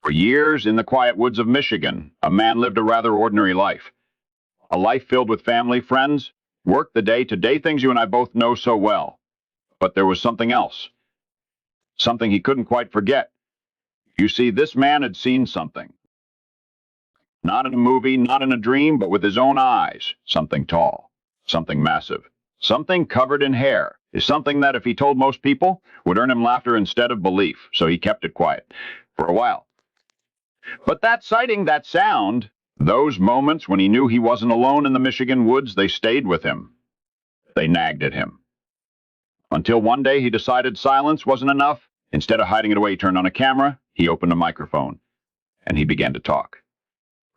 For years, in the quiet woods of Michigan, a man lived a rather ordinary life. A life filled with family, friends, work, the day-to-day things you and I both know so well. But there was something else. Something he couldn't quite forget. You see, this man had seen something. Not in a movie, not in a dream, but with his own eyes. Something tall. Something massive. Something covered in hair. Is something that, if he told most people, would earn him laughter instead of belief. So he kept it quiet. For a while. But that sighting, that sound, those moments when he knew he wasn't alone in the Michigan woods, they stayed with him. They nagged at him. Until one day he decided silence wasn't enough. Instead of hiding it away, he turned on a camera, he opened a microphone, and he began to talk.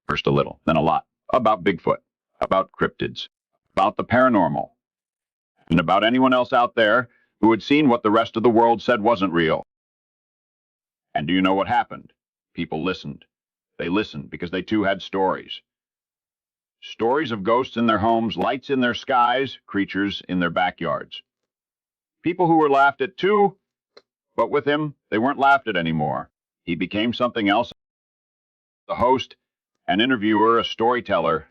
First a little, then a lot, about Bigfoot, about cryptids, about the paranormal, and about anyone else out there who had seen what the rest of the world said wasn't real. And do you know what happened? People listened. They listened because they too had stories. Stories of ghosts in their homes, lights in their skies, creatures in their backyards. People who were laughed at too, but with him, they weren't laughed at anymore. He became something else. A host, an interviewer, a storyteller.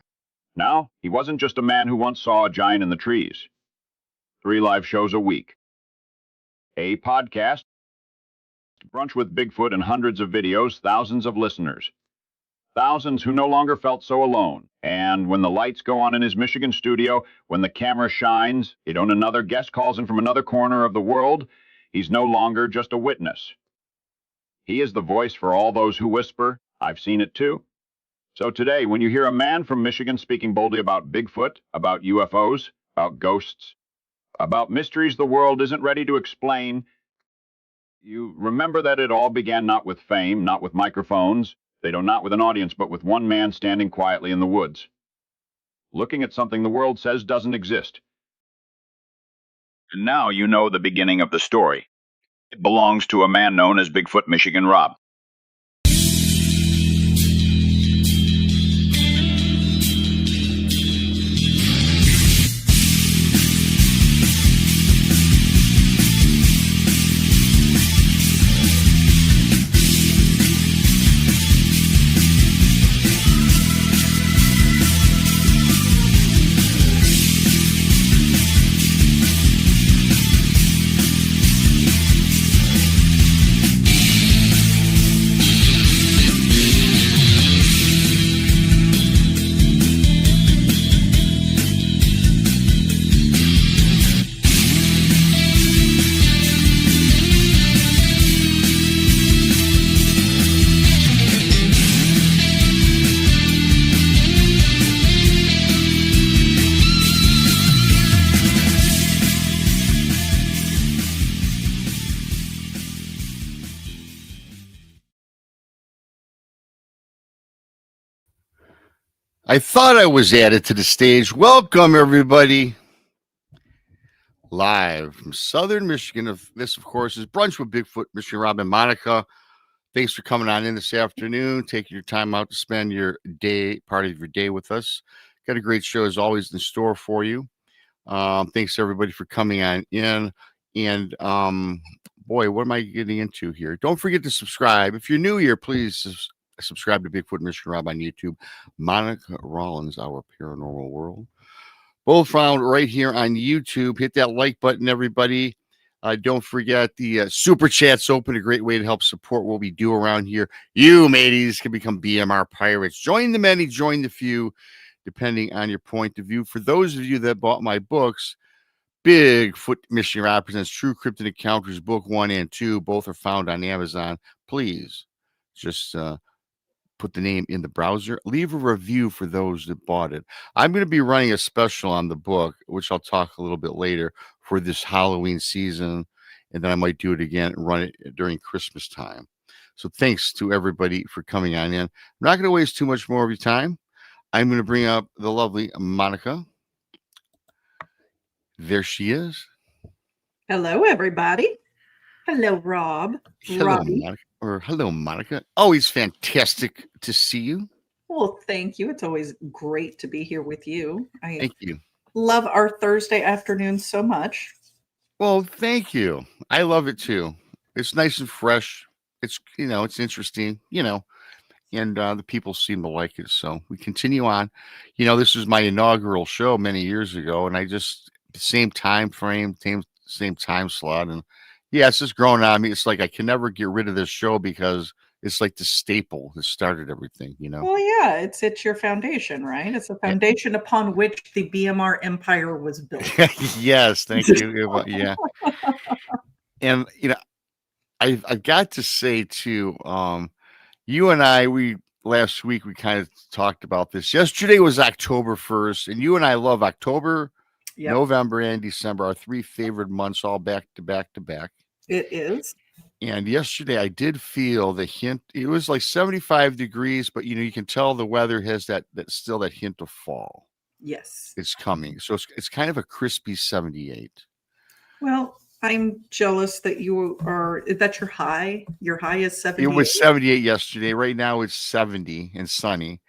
Now, he wasn't just a man who once saw a giant in the trees. 3 live shows a week. A podcast, Brunch with Bigfoot, and hundreds of videos, thousands of listeners. Thousands who no longer felt so alone. And when the lights go on in his Michigan studio, when the camera shines, another guest calls in from another corner of the world, he's no longer just a witness. He is the voice for all those who whisper, "I've seen it too." So today, when you hear a man from Michigan speaking boldly about Bigfoot, about UFOs, about ghosts, about mysteries the world isn't ready to explain, you remember that it all began not with fame, not with microphones, not with an audience, but with one man standing quietly in the woods, looking at something the world says doesn't exist. And now you know the beginning of the story. It belongs to a man known as Bigfoot Michigan Rob. I thought I was added to the stage. Welcome, everybody. Live from Southern Michigan. This, of course, is Brunch with Bigfoot, Michigan Rob, and Monica. Thanks for coming on in this afternoon, taking your time out to spend your day, part of your day with us. Got a great show, as always, in store for you. Thanks, everybody, for coming on in. And, boy, what am I getting into here? Don't forget to subscribe. If you're new here, please subscribe to Bigfoot Michigan Rob on YouTube. Monica Rollins, Our Paranormal World. Both found right here on YouTube. Hit that like button, everybody. Don't forget the super chat's open. A great way to help support what we do around here. You, mateys, can become BMR pirates. Join the many, join the few, depending on your point of view. For those of you that bought my books, Bigfoot Michigan Rob presents True Cryptid Encounters, Book 1 and 2. Both are found on Amazon. Please just put the name in the browser. Leave a review for those that bought it. I'm going to be running a special on the book, which I'll talk a little bit later, for this Halloween season. And then I might do it again and run it during Christmas time. So thanks to everybody for coming on in. I'm not going to waste too much more of your time. I'm going to bring up the lovely Monica. There she is. Hello, everybody. Hello, Rob. Hello, Robbie. Monica. Or hello, Monica. Always fantastic to see you. Well, thank you. It's always great to be here with you. Thank you. Love our Thursday afternoons so much. Well, thank you. I love it too. It's nice and fresh. it's it's interesting, and the people seem to like it. So we continue on. This was my inaugural show many years ago, and I just same time frame, same time slot, and yeah, it's just growing on me. It's like I can never get rid of this show because it's like the staple that started everything. Well, yeah, it's your foundation, right? It's a Yeah. foundation upon which the BMR empire was built. Yes, thank you. Yeah, and I've got to say too, you and I, we last week we kind of talked about this. Yesterday was October 1st, and you and I love October, Yep, November, and December, our three favorite months, all back to back to back. it is. And yesterday I did feel the hint. It was like 75 degrees, but you can tell the weather has that still that hint of fall. Yes. It's coming. So it's kind of a crispy 78. Well, I'm jealous that that's your high. Your high is 70. It was 78 yesterday. Right now it's 70 and sunny.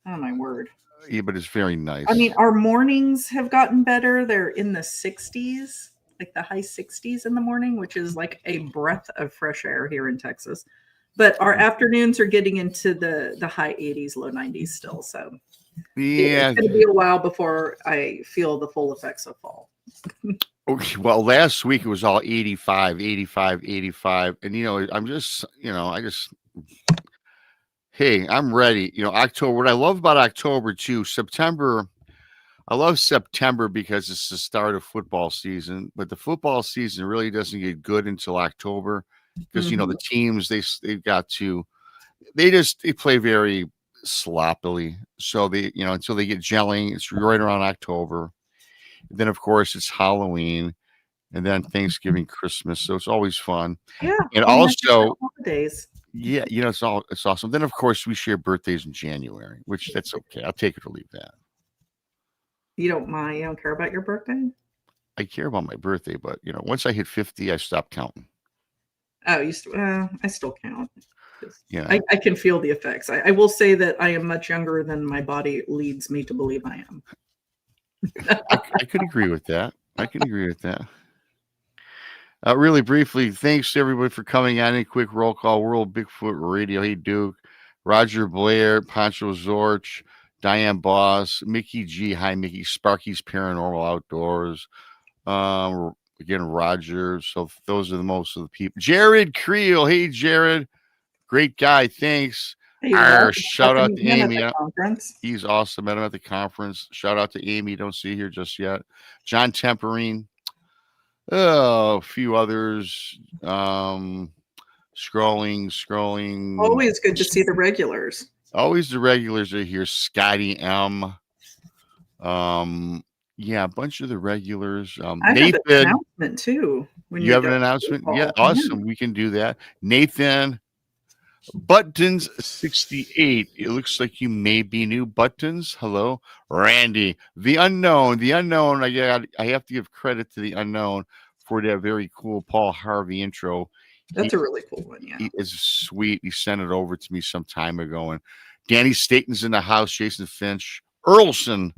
Oh my word. Yeah, but it's very nice. I mean, our mornings have gotten better. They're in the 60s, like the high 60s in the morning, which is like a breath of fresh air here in Texas. But our afternoons are getting into the high 80s, low 90s still. So yeah, it's going to be a while before I feel the full effects of fall. okay, well, last week it was all 85, 85, 85. And, I'm just, hey, I'm ready. October, what I love about October too, September, I love September because it's the start of football season, but the football season really doesn't get good until October because, the teams, they play very sloppily. So until they get gelling, it's right around October. Then, of course, it's Halloween, and then Thanksgiving, Christmas. So it's always fun. Yeah. And also, holidays. yeah, it's awesome. Then, of course, we share birthdays in January, which that's okay. I'll take it or leave that. You don't mind? You don't care about your birthday? I care about my birthday, but once I hit 50, I stopped counting. Oh, I still count. Yeah, I can feel the effects. I will say that I am much younger than my body leads me to believe I am. I could agree with that. Really briefly, thanks to everybody for coming on. A quick roll call. World Bigfoot Radio. Hey, Duke, Roger Blair, Pancho Zorch, Diane Boss, Mickey G. Hi, Mickey. Sparky's Paranormal Outdoors. Again, Roger. So those are the most of the people. Jared Creel. Hey, Jared. Great guy. Thanks. Hey, Shout out to Amy. Conference. He's awesome. Met him at the conference. Shout out to Amy. Don't see here just yet. John Temperine. A few others. Scrolling. Always good to see the regulars. Always the regulars are here. Scotty M. Yeah, a bunch of the regulars. I Nathan, have an announcement too. You have an announcement? Yeah, awesome. We can do that. Nathan Buttons 68. It looks like you may be new. Buttons. Hello. Randy. The unknown. I have to give credit to the unknown for that very cool Paul Harvey intro. That's a really cool one. Yeah. He is sweet. He sent it over to me some time ago. And Danny Staten's in the house. Jason Finch. Earlson.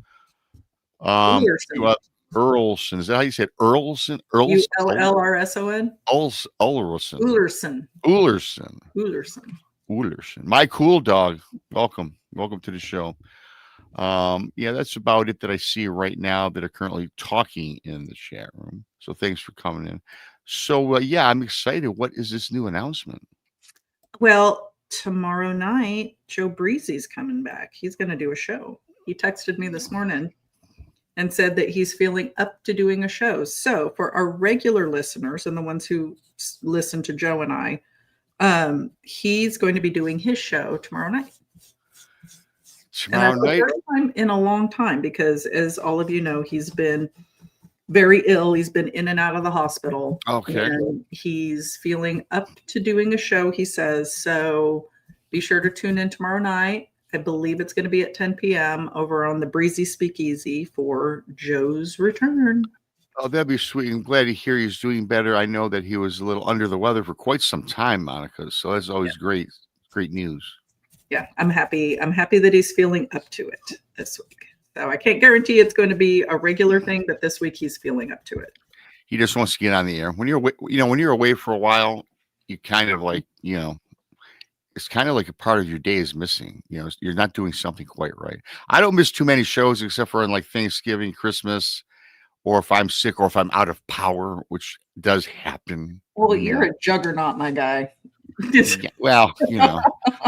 Earlson. Is that how you said Earlson? Ullrson? Ullrson. My cool dog. Welcome to the show. Yeah, that's about it that I see right now that are currently talking in the chat room. So thanks for coming in. So yeah, I'm excited. What is this new announcement? Well, tomorrow night, Joe Breezy's coming back. He's going to do a show. He texted me this morning and said that he's feeling up to doing a show. So for our regular listeners and the ones who listen to Joe and I, he's going to be doing his show tomorrow night. First time in a long time, because as all of you know, he's been very ill. He's been in and out of the hospital. Okay. And he's feeling up to doing a show, he says. So be sure to tune in tomorrow night. I believe it's going to be at 10 p.m. over on the Breezy Speakeasy for Joe's return. Oh, that'd be sweet. I'm glad to hear he's doing better. I know that he was a little under the weather for quite some time, Monica. So that's always great news. Yeah, I'm happy. I'm happy that he's feeling up to it this week. So I can't guarantee it's going to be a regular thing, but this week he's feeling up to it. He just wants to get on the air. When you're away for a while, you kind of like, it's kind of like a part of your day is missing. You're not doing something quite right. I don't miss too many shows except for on like Thanksgiving, Christmas, or if I'm sick or if I'm out of power, which does happen. Well, you're a juggernaut, my guy. Yeah, well,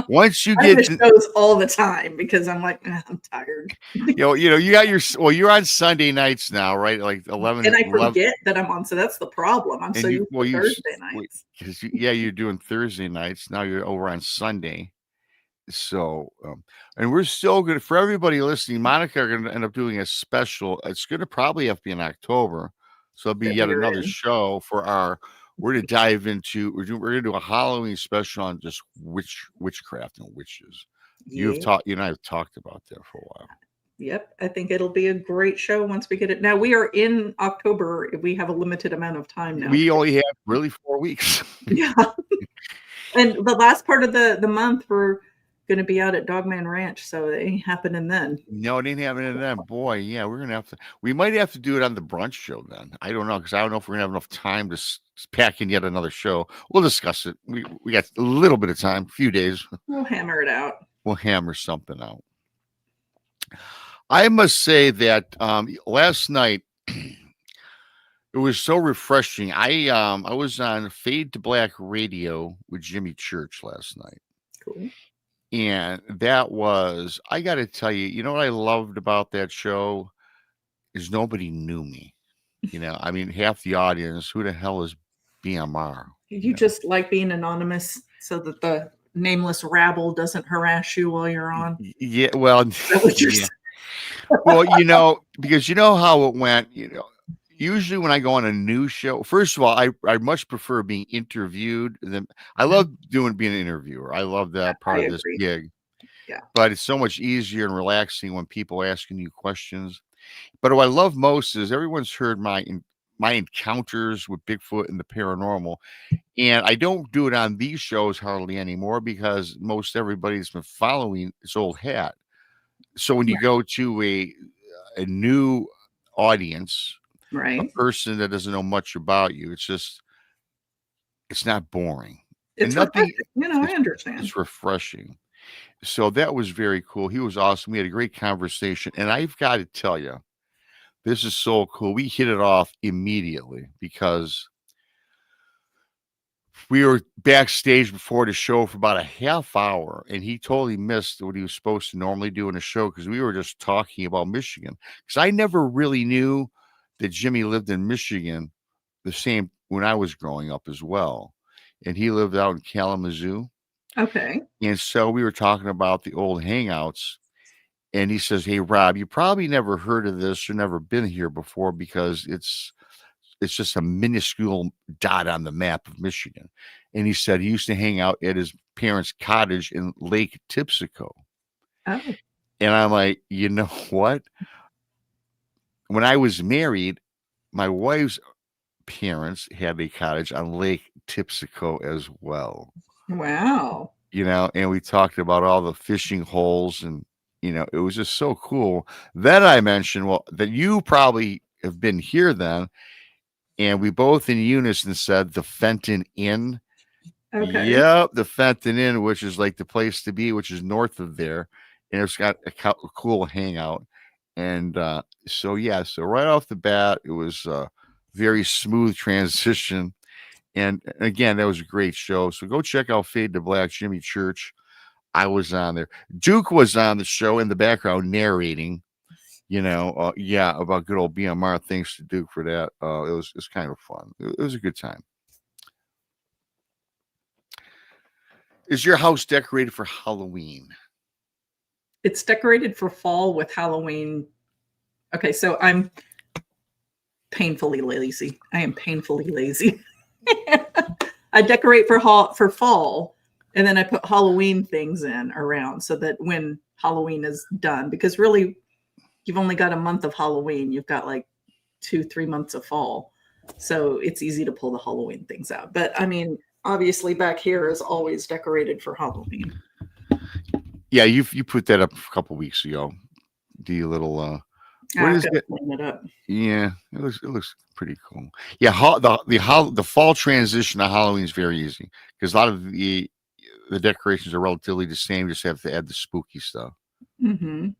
once you I get miss shows all the time because I'm like, I'm tired. you got you're on Sunday nights now, right? Like 11 And I 11 forget that I'm on. So that's the problem. I'm and so you used to Thursday nights. because you're doing Thursday nights. Now you're over on Sunday. So, and we're still good for everybody listening. Monica are going to end up doing a special. It's going to probably have to be in October. So it'll be yet another show for we're going to dive into, we're going to do a Halloween special on just witchcraft and witches. You and I have talked about that for a while. Yep. I think it'll be a great show once we get it. Now we are in October. We have a limited amount of time now. We only have really 4 weeks. Yeah. And the last part of the month, we're going to be out at Dogman Ranch. So it ain't happening then. No, it ain't happening then. Boy, yeah, we might have to do it on the brunch show then. I don't know, because I don't know if we're going to have enough time to pack in yet another show. We'll discuss it. We got a little bit of time, a few days. We'll hammer it out. We'll hammer something out. I must say that last night it was so refreshing. I was on Fade to Black Radio with Jimmy Church last night. Cool. And that was, I got to tell you, what I loved about that show is nobody knew me. I mean, half the audience, who the hell is BMR? You just like being anonymous so that the nameless rabble doesn't harass you while you're on. Yeah, well, yeah. Well, because how it went, usually when I go on a news show, first of all, I much prefer being interviewed than I love being an interviewer. I love that part of this gig. Yeah. But it's so much easier and relaxing when people are asking you questions. But what I love most is everyone's heard my encounters with Bigfoot and the paranormal. And I don't do it on these shows hardly anymore because most everybody's been following this old hat. So when you go to a new audience, right, a person that doesn't know much about you, it's not boring. It's refreshing. I understand. It's refreshing. So that was very cool. He was awesome. We had a great conversation. And I've got to tell you, this is so cool. We hit it off immediately because we were backstage before the show for about a half hour, and he totally missed what he was supposed to normally do in a show because we were just talking about Michigan. Because I never really knew that Jimmy lived in Michigan the same when I was growing up as well. And he lived out in Kalamazoo. Okay. And so we were talking about the old hangouts. And he says, "Hey, Rob, you probably never heard of this or never been here before because it's just a minuscule dot on the map of Michigan." And he said he used to hang out at his parents' cottage in Lake Tipsico. Oh. And I'm like, you know what? When I was married, my wife's parents had a cottage on Lake Tipsico as well. Wow. And we talked about all the fishing holes and, it was just so cool. Then I mentioned, well, that you probably have been here then. And we both in unison said the Fenton Inn. Okay. Yep, the Fenton Inn, which is like the place to be, which is north of there. And it's got a cool hangout. And so right off the bat, it was a very smooth transition. And again, that was a great show. So go check out Fade to Black, Jimmy Church. I was on there. Duke was on the show in the background narrating. About good old BMR. Thanks to Duke for that. It was kind of fun. It was a good time. Is your house decorated for Halloween? It's decorated for fall with Halloween. Okay, so I'm painfully lazy. I am painfully lazy. I decorate for fall, and then I put Halloween things in around so that when Halloween is done, because really you've only got a month of Halloween. You've got like 2-3 months of fall. So it's easy to pull the Halloween things out. But I mean, obviously back here is always decorated for Halloween. Yeah, you put that up a couple weeks ago. The little what is it? Clean it up. Yeah, it looks pretty cool. Yeah, the fall transition to Halloween is very easy because a lot of the the decorations are relatively the same. You just have to add the spooky stuff. Mm-hmm.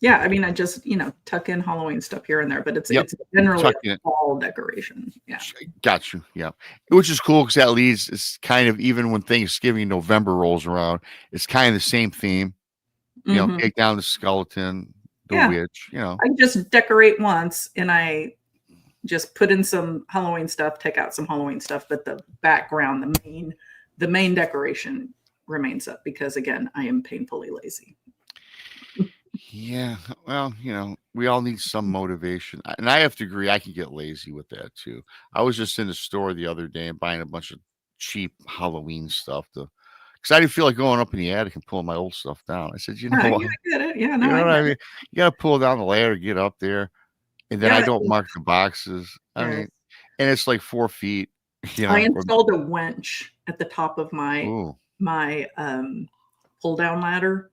Yeah, I mean, I just tuck in Halloween stuff here and there, but it's generally Tuck a in. fall decoration. Yeah, Got you. Yeah, which is cool because that leads. It's kind of even when Thanksgiving November rolls around, it's kind of the same theme. mm-hmm. Take down the skeleton, the Yeah. witch. I just decorate once, and I just put in some Halloween stuff, take out some Halloween stuff, but the background, the main decoration remains up because, again, I am painfully lazy. Yeah, well, we all need some motivation. And I have to agree, I can get lazy with that too. I was just in the store the other day and buying a bunch of cheap Halloween stuff because I didn't feel like going up in the attic and pulling my old stuff down. I said, you know Yeah, what? I get it. Yeah, You no, know I what get I it. mean? You got to pull down the ladder, get up there, and then I Yeah, don't mark the boxes. I yes. mean, and it's like 4 feet, I or, installed a winch at the top of my ooh, pull down ladder.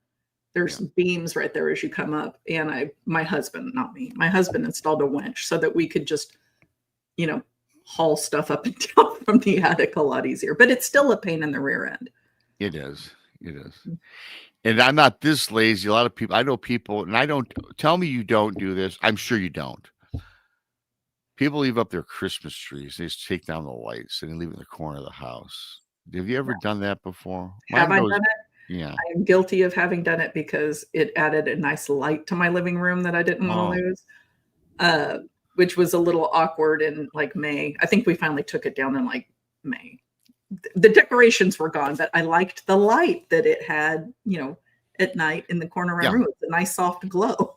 There's yeah. beams right there as you come up, and my husband, not me, my husband installed a winch so that we could just, haul stuff up and down from the attic a lot easier. But it's still a pain in the rear end. It is. It is. And I'm not this lazy. A lot of people, I know people, and I don't tell me you don't do this. I'm sure you don't. People leave up their Christmas trees. They just take down the lights and they leave it in the corner of the house. Have you ever done that before? Have Mine I goes, done it? yeah. I am guilty of having done it because it added a nice light to my living room that I didn't want to lose, which was a little awkward in like May. I think we finally took it down in like May. The decorations were gone, but I liked the light that it had, at night in the corner of my room. It's a nice soft glow.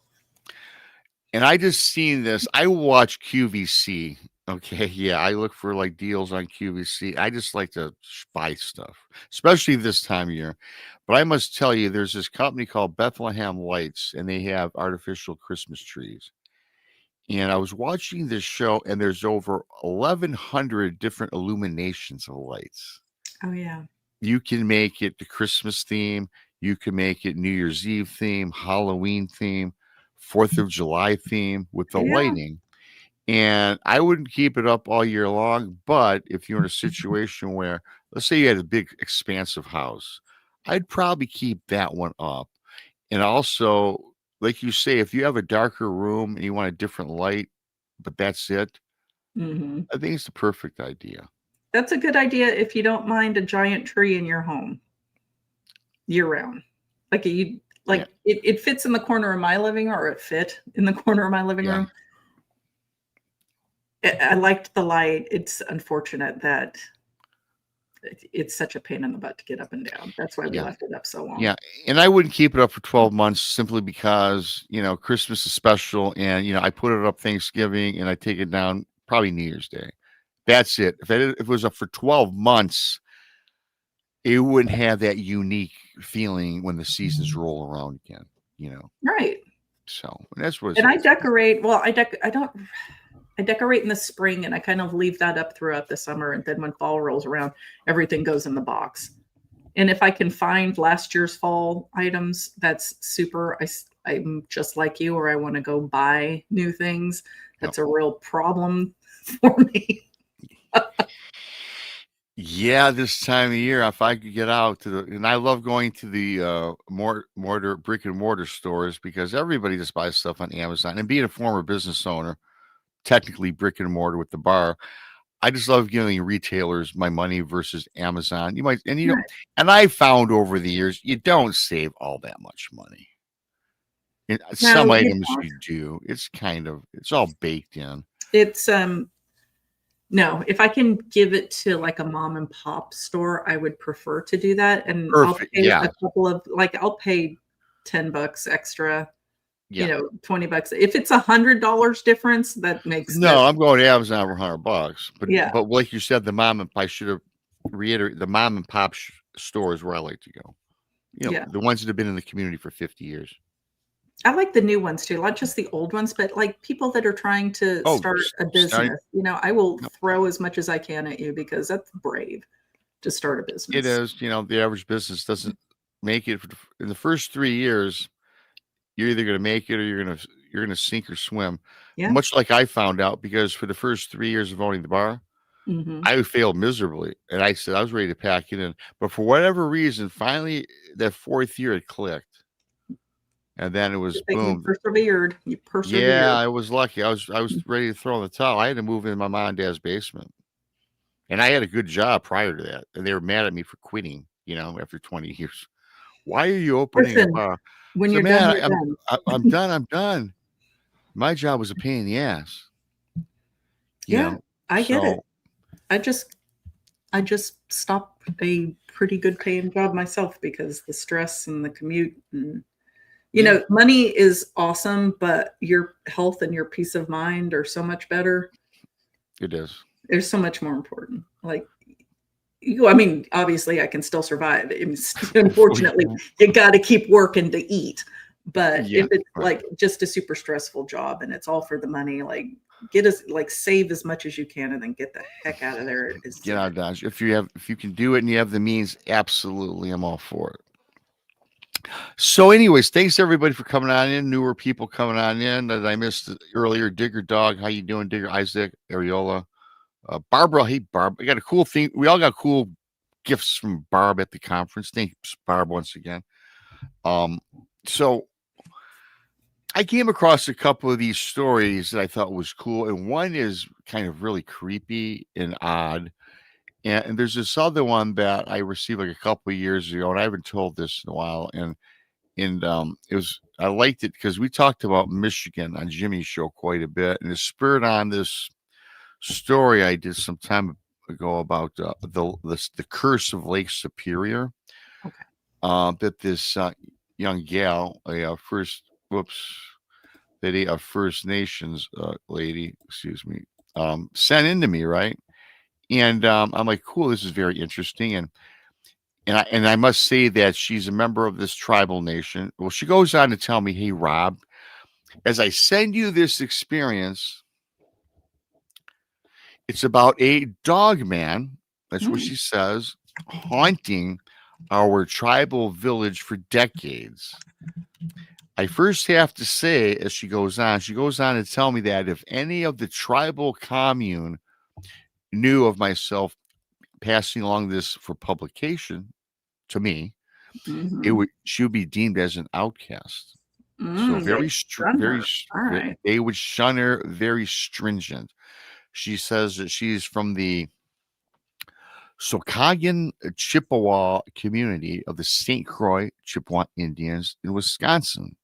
And I just seen this. I watch QVC. Okay. Yeah. I look for like deals on QVC. I just like to buy stuff, especially this time of year. But I must tell you, there's this company called Bethlehem Lights, and they have artificial Christmas trees. And I was watching this show, and there's over 1,100 different illuminations of lights. Oh, yeah. You can make it the Christmas theme. You can make it New Year's Eve theme, Halloween theme, 4th of July theme with the lighting. And I wouldn't keep it up all year long. But if you're in a situation where, let's say you had a big, expansive house, I'd probably keep that one up. And also, like you say, if you have a darker room and you want a different light, but that's it, Mm-hmm. I think it's the perfect idea. That's a good idea if you don't mind a giant tree in your home year round. It fits in the corner of my living room, or it fit in the corner of my living room. I liked the light. It's unfortunate that it's such a pain in the butt to get up and down. That's why we left it up so long. Yeah. And I wouldn't keep it up for 12 months simply because, Christmas is special. And, I put it up Thanksgiving and I take it down probably New Year's Day. That's it. If it was up for 12 months, it wouldn't have that unique feeling when the seasons roll around again, Right. So that's what. And I decorate. Well, I decorate in the spring, and I kind of leave that up throughout the summer. And then when fall rolls around, everything goes in the box. And if I can find last year's fall items, that's super. I'm just like you, or I want to go buy new things. That's a real problem for me. Yeah, this time of year, if I could get out and I love going to the brick and mortar stores because everybody just buys stuff on Amazon. And being a former business owner, technically brick and mortar with the bar, I just love giving retailers my money versus Amazon. And I found over the years, you don't save all that much money. Some items you do. It's all baked in. It's no, if I can give it to like a mom and pop store, I would prefer to do that. And Perfect. I'll pay a couple of I'll pay $10 extra, $20. If it's $100 difference, that makes I'm going to Amazon for $100. But like you said, I should have reiterated the mom and pop store is where I like to go. The ones that have been in the community for 50 years. I like the new ones too, not just the old ones, but like people that are trying to start a business. I will throw as much as I can at you because that's brave to start a business. It is. The average business doesn't make it in the first 3 years. You're either going to make it or you're going to sink or swim. Yeah. Much like I found out, because for the first 3 years of owning the bar, Mhm. I failed miserably. And I said I was ready to pack it in. But for whatever reason, finally that 4th year it clicked. And then it was Good thing you boom. persevered. You Yeah, persevered. I was lucky. I was ready to throw in the towel. I had to move in my mom and dad's basement. And I had a good job prior to that. And they were mad at me for quitting, after 20 years. Why are you opening a Listen, bar? when So you're done, man, you're done. I'm done. I'm done. My job was a pain in the ass, Yeah, I get it. So I just I just stopped a pretty good paying job myself because the stress and the commute and yeah, money is awesome, but your health and your peace of mind are so much better. it is. They're so much more important. Like I mean, obviously I can still survive. Unfortunately, you got to keep working to eat. But Yeah, if it's right. like just a super stressful job and it's all for the money, like get us like save as much as you can and then get the heck out of there as Get soon out as. of Dodge. If you can do it and you have the means, absolutely, I'm all for it. So, anyways, thanks everybody for coming on in. Newer people coming on in that I missed earlier. Digger Dog, how you doing? Digger Isaac, Ariola, Barbara. Hey, Barb, I got a cool thing. We all got cool gifts from Barb at the conference. Thanks, Barb, once again. So I came across a couple of these stories that I thought was cool, and one is kind of really creepy and odd. And there's this other one that I received like a couple of years ago, and I haven't told this in a while. And it was I liked it because we talked about Michigan on Jimmy's show quite a bit, and it spurred on this story I did some time ago about the curse of Lake Superior. Okay. That this young gal, a first whoops, lady, a First Nations lady, excuse me, sent into me, right? And I'm like, cool, this is very interesting. And I must say that she's a member of this tribal nation. Well, she goes on to tell me, hey, Rob, as I send you this experience, it's about a dog man. That's what Mm. she says, haunting our tribal village for decades. I first have to say, as she goes on to tell me that if any of the tribal commune knew of myself passing along this for publication to me, Mhm. she would be deemed as an outcast. So Mm, they shun her. All right. they would shun her very stringent. She says that she's from the Sokogan Chippewa community of the St. Croix Chippewa Indians in Wisconsin.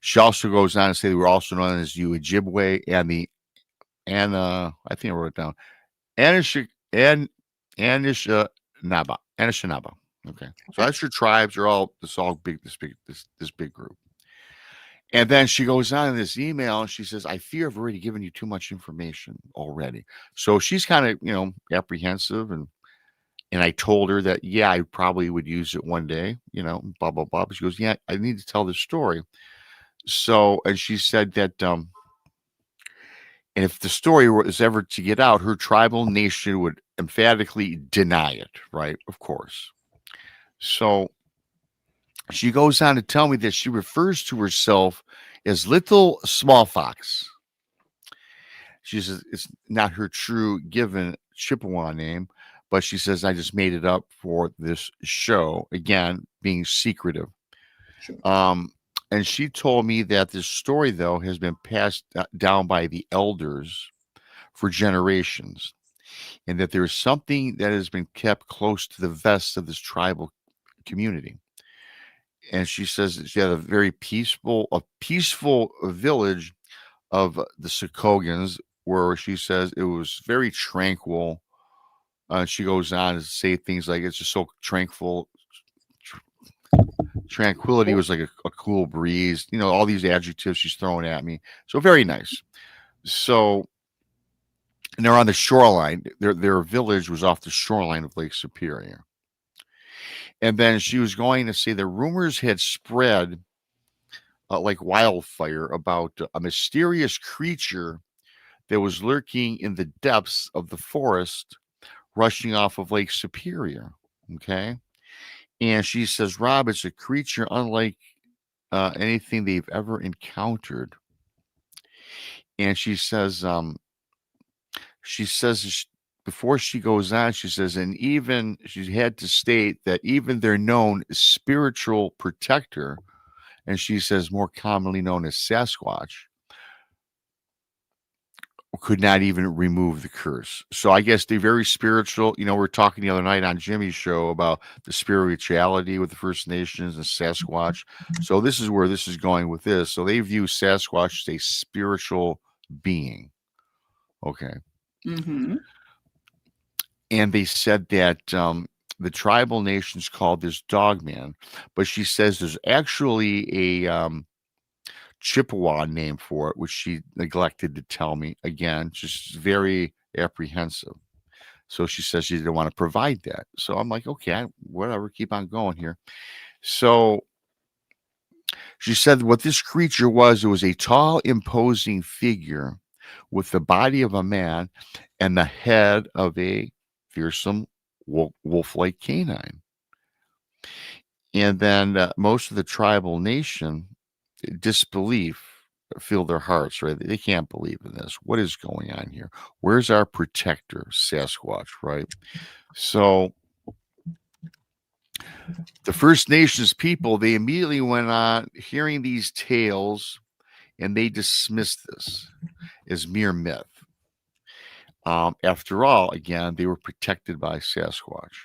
She also goes on to say they were also known as the Ojibwe and the I think I wrote it down. Anish and Anishinaabe. Anishinaabe. Okay. So Okay. that's your tribes. You're all this big group. And then she goes on in this email and she says, I fear I've already given you too much information already. So she's kind of, apprehensive and I told her that, yeah, I probably would use it one day, blah, blah, blah. But she goes, yeah, I need to tell this story. So, and she said that if the story was ever to get out, her tribal nation would emphatically deny it, right? Of course. So she goes on to tell me that she refers to herself as Little Small Fox. She says it's not her true given Chippewa name, but she says I just made it up for this show. Again, being secretive. Sure. And she told me that this story, though, has been passed down by the elders for generations, and that there is something that has been kept close to the vest of this tribal community. And she says that she had a peaceful village of the Sakogans, where she says it was very tranquil. She goes on to say things like it's just so tranquil. Tranquility was like a cool breeze. All these adjectives she's throwing at me. So very nice. So, and they're on the shoreline. Their village was off the shoreline of Lake Superior. And then she was going to say the rumors had spread like wildfire about a mysterious creature that was lurking in the depths of the forest, rushing off of Lake Superior. Okay. And she says, Rob, it's a creature unlike anything they've ever encountered. And she says before she goes on, she says, and even she had to state that even their known spiritual protector, and she says more commonly known as Sasquatch, could not even remove the curse. So I guess they're very spiritual. We were talking the other night on Jimmy's show about the spirituality with the First Nations and Sasquatch. So this is where this is going with this. So they view Sasquatch as a spiritual being. Okay. Mm-hmm. And they said that the tribal nations called this Dogman, but she says there's actually a Chippewa name for it, which she neglected to tell me. Again, just very apprehensive. So she says she didn't want to provide that. So I'm like, okay, whatever, keep on going here. So she said what this creature was, it was a tall, imposing figure with the body of a man and the head of a fearsome wolf-like canine. And then most of the tribal nation disbelief fill their hearts, right? They can't believe in this. What is going on here? Where's our protector, Sasquatch, right? So the First Nations people, they immediately went on hearing these tales and they dismissed this as mere myth. After all, again, they were protected by Sasquatch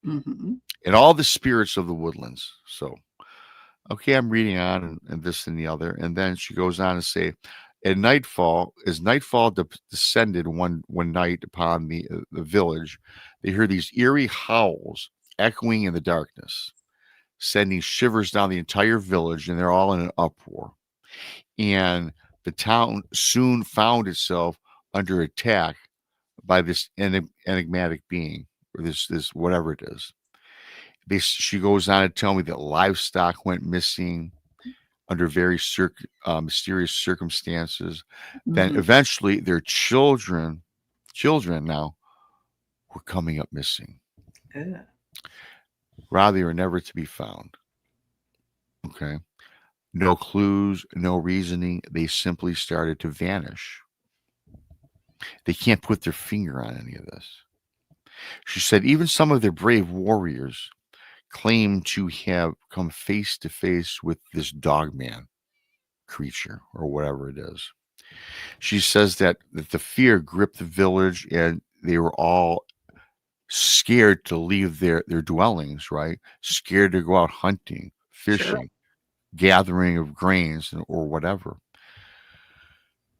Mm-hmm. and all the spirits of the woodlands. So, okay, I'm reading on and this and the other. And then she goes on to say, at nightfall, as nightfall descended one night upon the village, they heard these eerie howls echoing in the darkness, sending shivers down the entire village, and they're all in an uproar. And the town soon found itself under attack by this enigmatic being, or this whatever it is. She goes on to tell me that livestock went missing under very mysterious circumstances. Then Mm-hmm. eventually their children now were coming up missing. Yeah. Rather, they were never to be found. Okay. No clues, no reasoning. They simply started to vanish. They can't put their finger on any of this. She said even some of their brave warriors claim to have come face to face with this dogman creature or whatever it is. She says that the fear gripped the village and they were all scared to leave their dwellings, right? Scared to go out hunting, fishing, Sure. gathering of grains or whatever.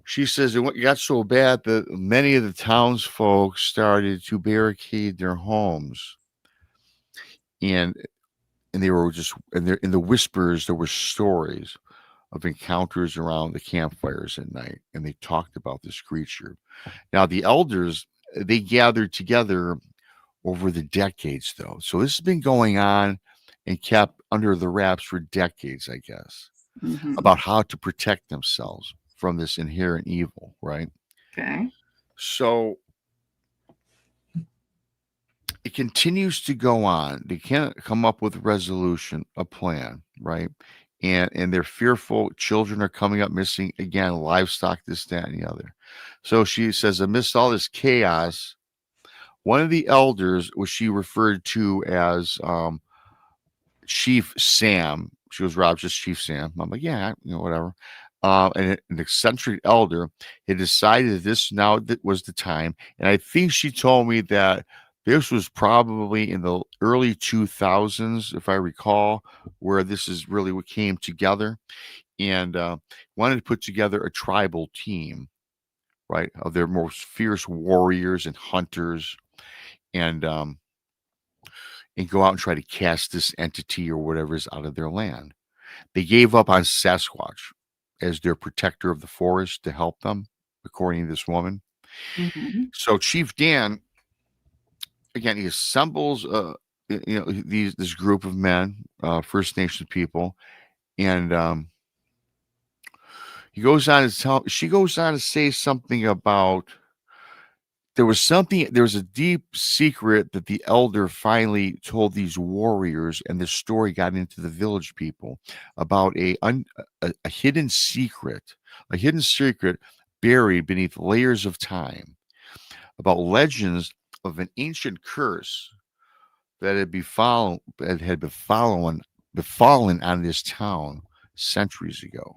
She says it got so bad that many of the townsfolk started to barricade their homes. And they were just, and in the whispers, there were stories of encounters around the campfires at night. And they talked about this creature. Now, the elders, they gathered together over the decades, though. So this has been going on and kept under the wraps for decades, I guess, Mm-hmm. about how to protect themselves from this inherent evil, right? Okay. So it continues to go on. They can't come up with a resolution, a plan, right? And they're fearful. Children are coming up missing again, livestock, this, that, and the other. So she says, amidst all this chaos, one of the elders, which she referred to as Chief Sam, she was Rob, just Chief Sam. I'm like, yeah, whatever. And an eccentric elder had decided that this now that was the time. And I think she told me that this was probably in the early 2000s, if I recall, where this is really what came together, and wanted to put together a tribal team, right, of their most fierce warriors and hunters, and go out and try to cast this entity or whatever is out of their land. They gave up on Sasquatch as their protector of the forest to help them, according to this woman. Mm-hmm. So Chief Dan, again, he assembles this group of men, First Nations people, and she goes on to say something about there was a deep secret that the elder finally told these warriors, and this story got into the village people about a hidden secret, buried beneath layers of time, about legends of an ancient curse that had befallen on this town centuries ago.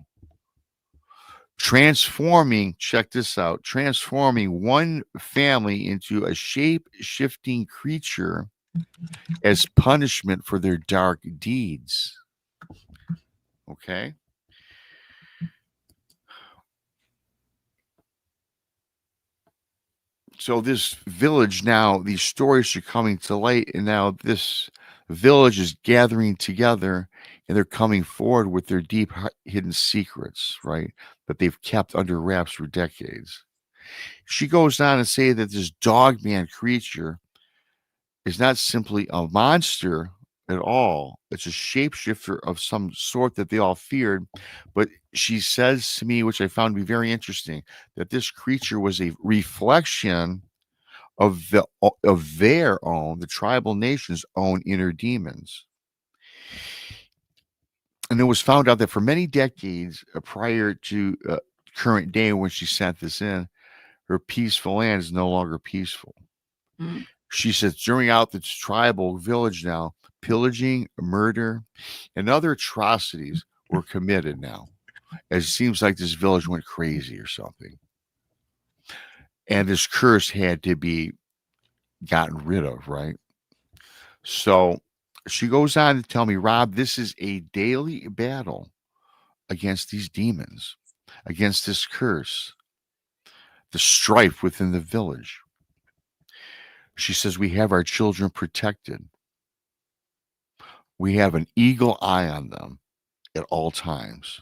Check this out, transforming one family into a shape-shifting creature as punishment for their dark deeds. Okay? So this village now, these stories are coming to light, and now this village is gathering together, and they're coming forward with their deep hidden secrets, right? That they've kept under wraps for decades. She goes on to say that this dogman creature is not simply a monster at all. It's a shapeshifter of some sort that they all feared. But she says to me, which I found to be very interesting, that this creature was a reflection of their own, the tribal nation's own inner demons. And it was found out that for many decades prior to current day, when she sent this in, her peaceful land is no longer peaceful. Mm. She says during out this tribal village now, pillaging, murder, and other atrocities were committed now. It seems like this village went crazy or something. And this curse had to be gotten rid of, right? So she goes on to tell me, Rob, this is a daily battle against these demons, against this curse, the strife within the village. She says, we have our children protected. We have an eagle eye on them at all times.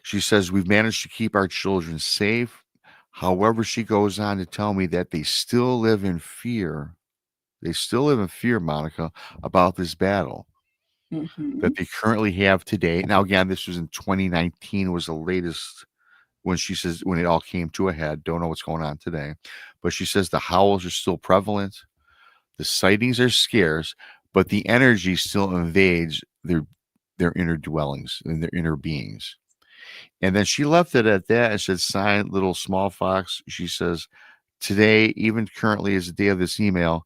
She says, we've managed to keep our children safe. However, she goes on to tell me that they still live in fear. They still live in fear, Monica, about this battle that they currently have today. Now, again, this was in 2019, was the latest when she says, when it all came to a head. Don't know what's going on today. But she says the howls are still prevalent. The sightings are scarce, but the energy still invades their inner dwellings and their inner beings. And then she left it at that and said, "Signed, little small fox." She says, today, even currently as the day of this email,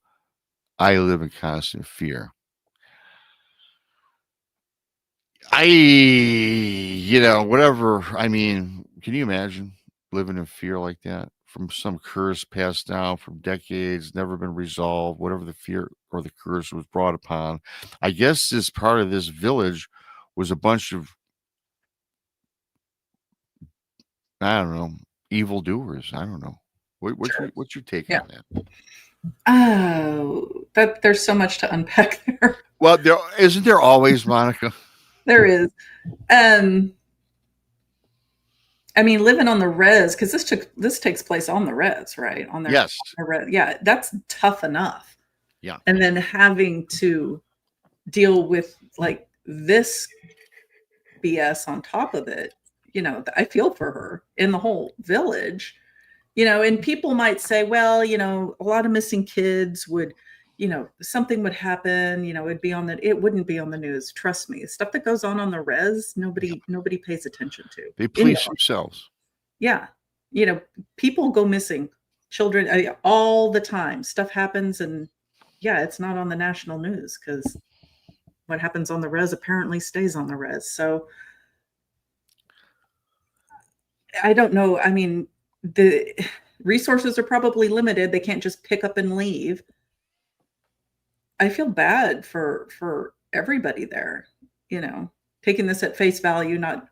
I live in constant fear. Whatever. I mean, can you imagine living in fear like that from some curse passed down from decades, never been resolved, whatever the fear or the curse was brought upon? I guess this part of this village was a bunch of, I don't know, evildoers. I don't know. What's your take on that? Oh, there's so much to unpack there. Well, isn't there always, Monica? There is. I mean, living on the res, because this takes place on the res, right? On their, yes. On the res. Yeah, that's tough enough. Yeah. And then having to deal with like this BS on top of it, I feel for her in the whole village, and people might say, well, a lot of missing kids would, something would happen, it wouldn't be on the news. Trust me, stuff that goes on the res, nobody pays attention to. They police themselves. Yeah. People go missing, children, all the time. Stuff happens, and yeah, it's not on the national news because what happens on the res apparently stays on the res. So I don't know. I mean, the resources are probably limited. They can't just pick up and leave. I feel bad for everybody there, taking this at face value, not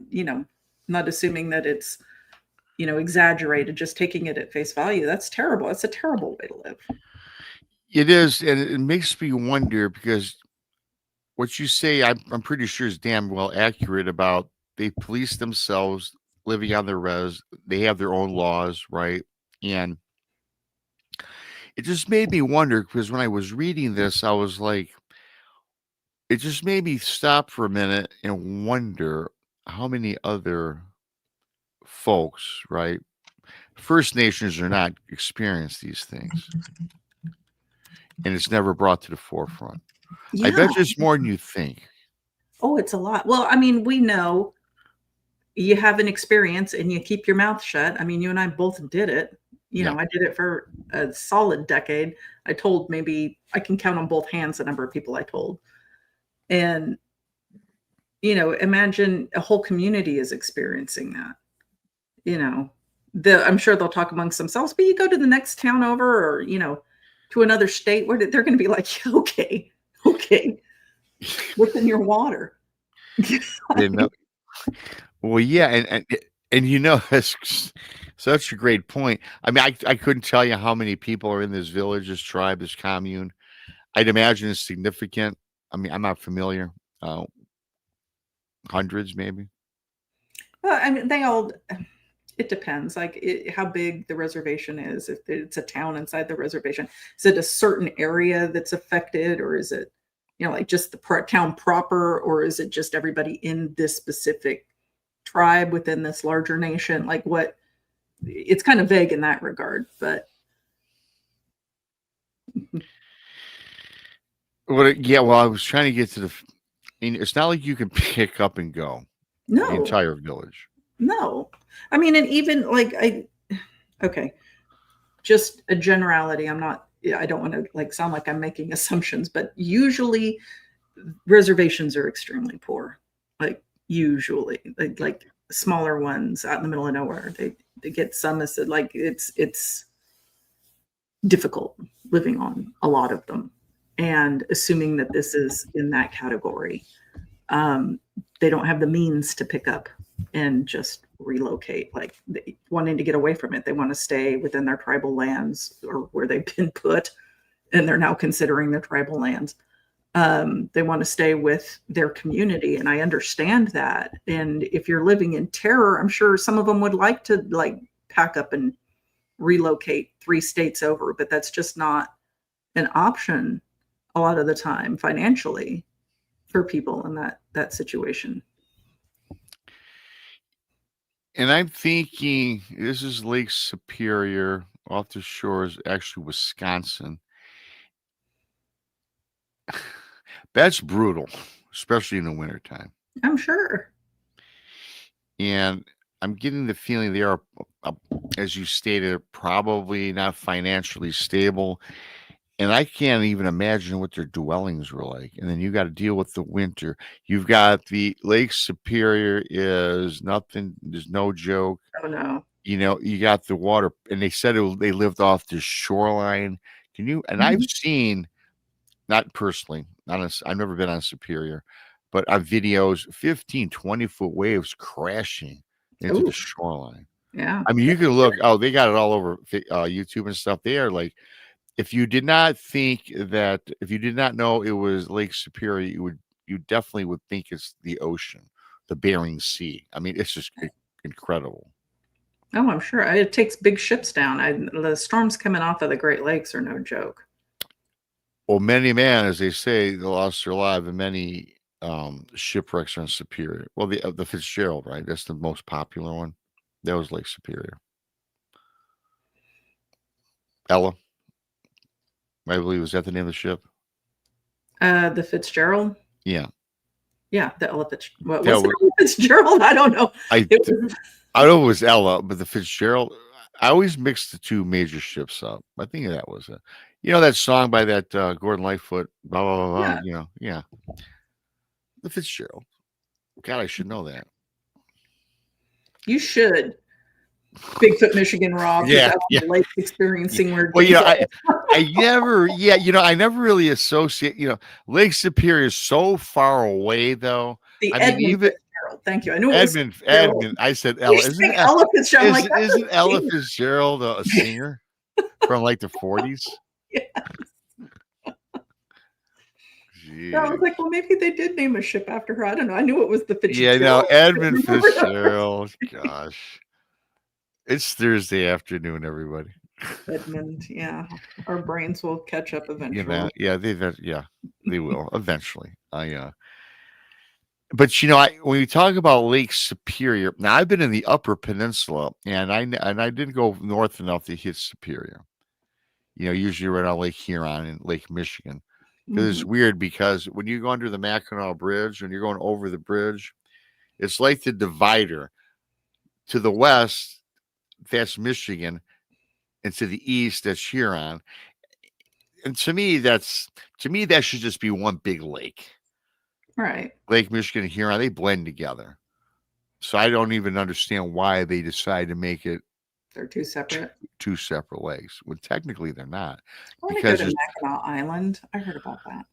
assuming that it's, exaggerated, just taking it at face value. That's terrible. That's a terrible way to live. It is. And it makes me wonder, because what you say, I'm pretty sure is damn well accurate about they police themselves living on their res. They have their own laws, right? And it just made me wonder, because when I was reading this, I was like, it just made me stop for a minute and wonder how many other folks, right? First Nations are not experience these things. And it's never brought to the forefront. Yeah. I bet it's more than you think. Oh, it's a lot. Well, I mean, we know you have an experience and you keep your mouth shut. I mean, you and I both did it. You know, I did it for a solid decade. I told maybe I can count on both hands the number of people I told. And, you know, imagine a whole community is experiencing that. You know, I'm sure they'll talk amongst themselves, but you go to the next town over or, you know, to another state where they're going to be like, okay, what's in your water? They know. Well, yeah, and you know, that's such a great point. I mean, I couldn't tell you how many people are in this village, this tribe, this commune. I'd imagine it's significant. I mean, I'm not familiar. Hundreds, maybe. Well, I mean, it depends, like how big the reservation is. If it's a town inside the reservation, is it a certain area that's affected, or is it, you know, like just the town proper, or is it just everybody in this specific tribe within this larger nation? Like what? It's kind of vague in that regard, but. Well, yeah. Well, I was trying to get to I mean, it's not like you can pick up and go. No. The entire village. No. I mean, and even like okay, just a generality. I don't want to like sound like I'm making assumptions, but usually reservations are extremely poor. Like usually, like smaller ones out in the middle of nowhere. They get some as like it's difficult living on a lot of them. And assuming that this is in that category, they don't have the means to pick up and just relocate, like wanting to get away from it. They want to stay within their tribal lands or where they've been put, and they're now considering their tribal lands. They want to stay with their community, and I understand that. And if you're living in terror, I'm sure some of them would like to like pack up and relocate 3 states over, but that's just not an option a lot of the time financially for people in that situation. And I'm thinking this is Lake Superior off the shores, actually Wisconsin. That's brutal, especially in the wintertime. I'm sure. And I'm getting the feeling they are, as you stated, probably not financially stable. And I can't even imagine what their dwellings were like. And then you got to deal with the winter. You've got the Lake Superior is nothing. There's no joke. Oh no. You know, you got the water, and they said they lived off the shoreline. Can you? And I've seen, not personally, I've never been on Superior, but on videos, 15, 20-foot waves crashing into the shoreline. Yeah. I mean, you can look. Oh, they got it all over YouTube and stuff. They are like, if you did not know it was Lake Superior, you definitely would think it's the ocean, the Bering Sea. I mean, it's just incredible. Oh, I'm sure it takes big ships down. The storms coming off of the Great Lakes are no joke. Well, many men, as they say, they lost their life, and many shipwrecks are in Superior. Well, the Fitzgerald, right? That's the most popular one. That was Lake Superior. Ella, I believe, was that the name of the ship? The Fitzgerald. Yeah. Yeah, the Ella Fitzgerald. What was it? Fitzgerald? I don't know. I know it was Ella, but the Fitzgerald. I always mix the two major ships up. I think that was it. You know that song by that Gordon Lightfoot, blah blah blah. Yeah. You know, yeah. The Fitzgerald. God, I should know that. You should. Bigfoot, Michigan, Rob. Yeah, the lake experiencing where. Well, I never really associate. You know, Lake Superior is so far away, though. The Edmund Fitzgerald. Thank you. I knew Edmund. I said Ella. Isn't Ella Fitzgerald? Isn't Ella Fitzgerald a singer from like the 40s? Yes. I was like, well, maybe they did name a ship after her. I don't know. I knew it was the Fitzgerald. Yeah, no, Edmund Fitzgerald. Gosh. It's Thursday afternoon, everybody. Edmund, yeah. Our brains will catch up eventually. You know, they will eventually. But you know, when you talk about Lake Superior, now I've been in the Upper Peninsula, and I didn't go north enough to hit Superior. You know, usually right on Lake Huron and Lake Michigan. It's weird because when you go under the Mackinac Bridge, when you're going over the bridge, it's like the divider. To the west, that's Michigan. and to the east, that's Huron. And to me, that should just be one big lake. Right. Lake Michigan and Huron, they blend together. So I don't even understand why they decide to make it They're two separate. two separate lakes. Well, technically they're not. I want to go Because to Mackinac Island. I heard about that.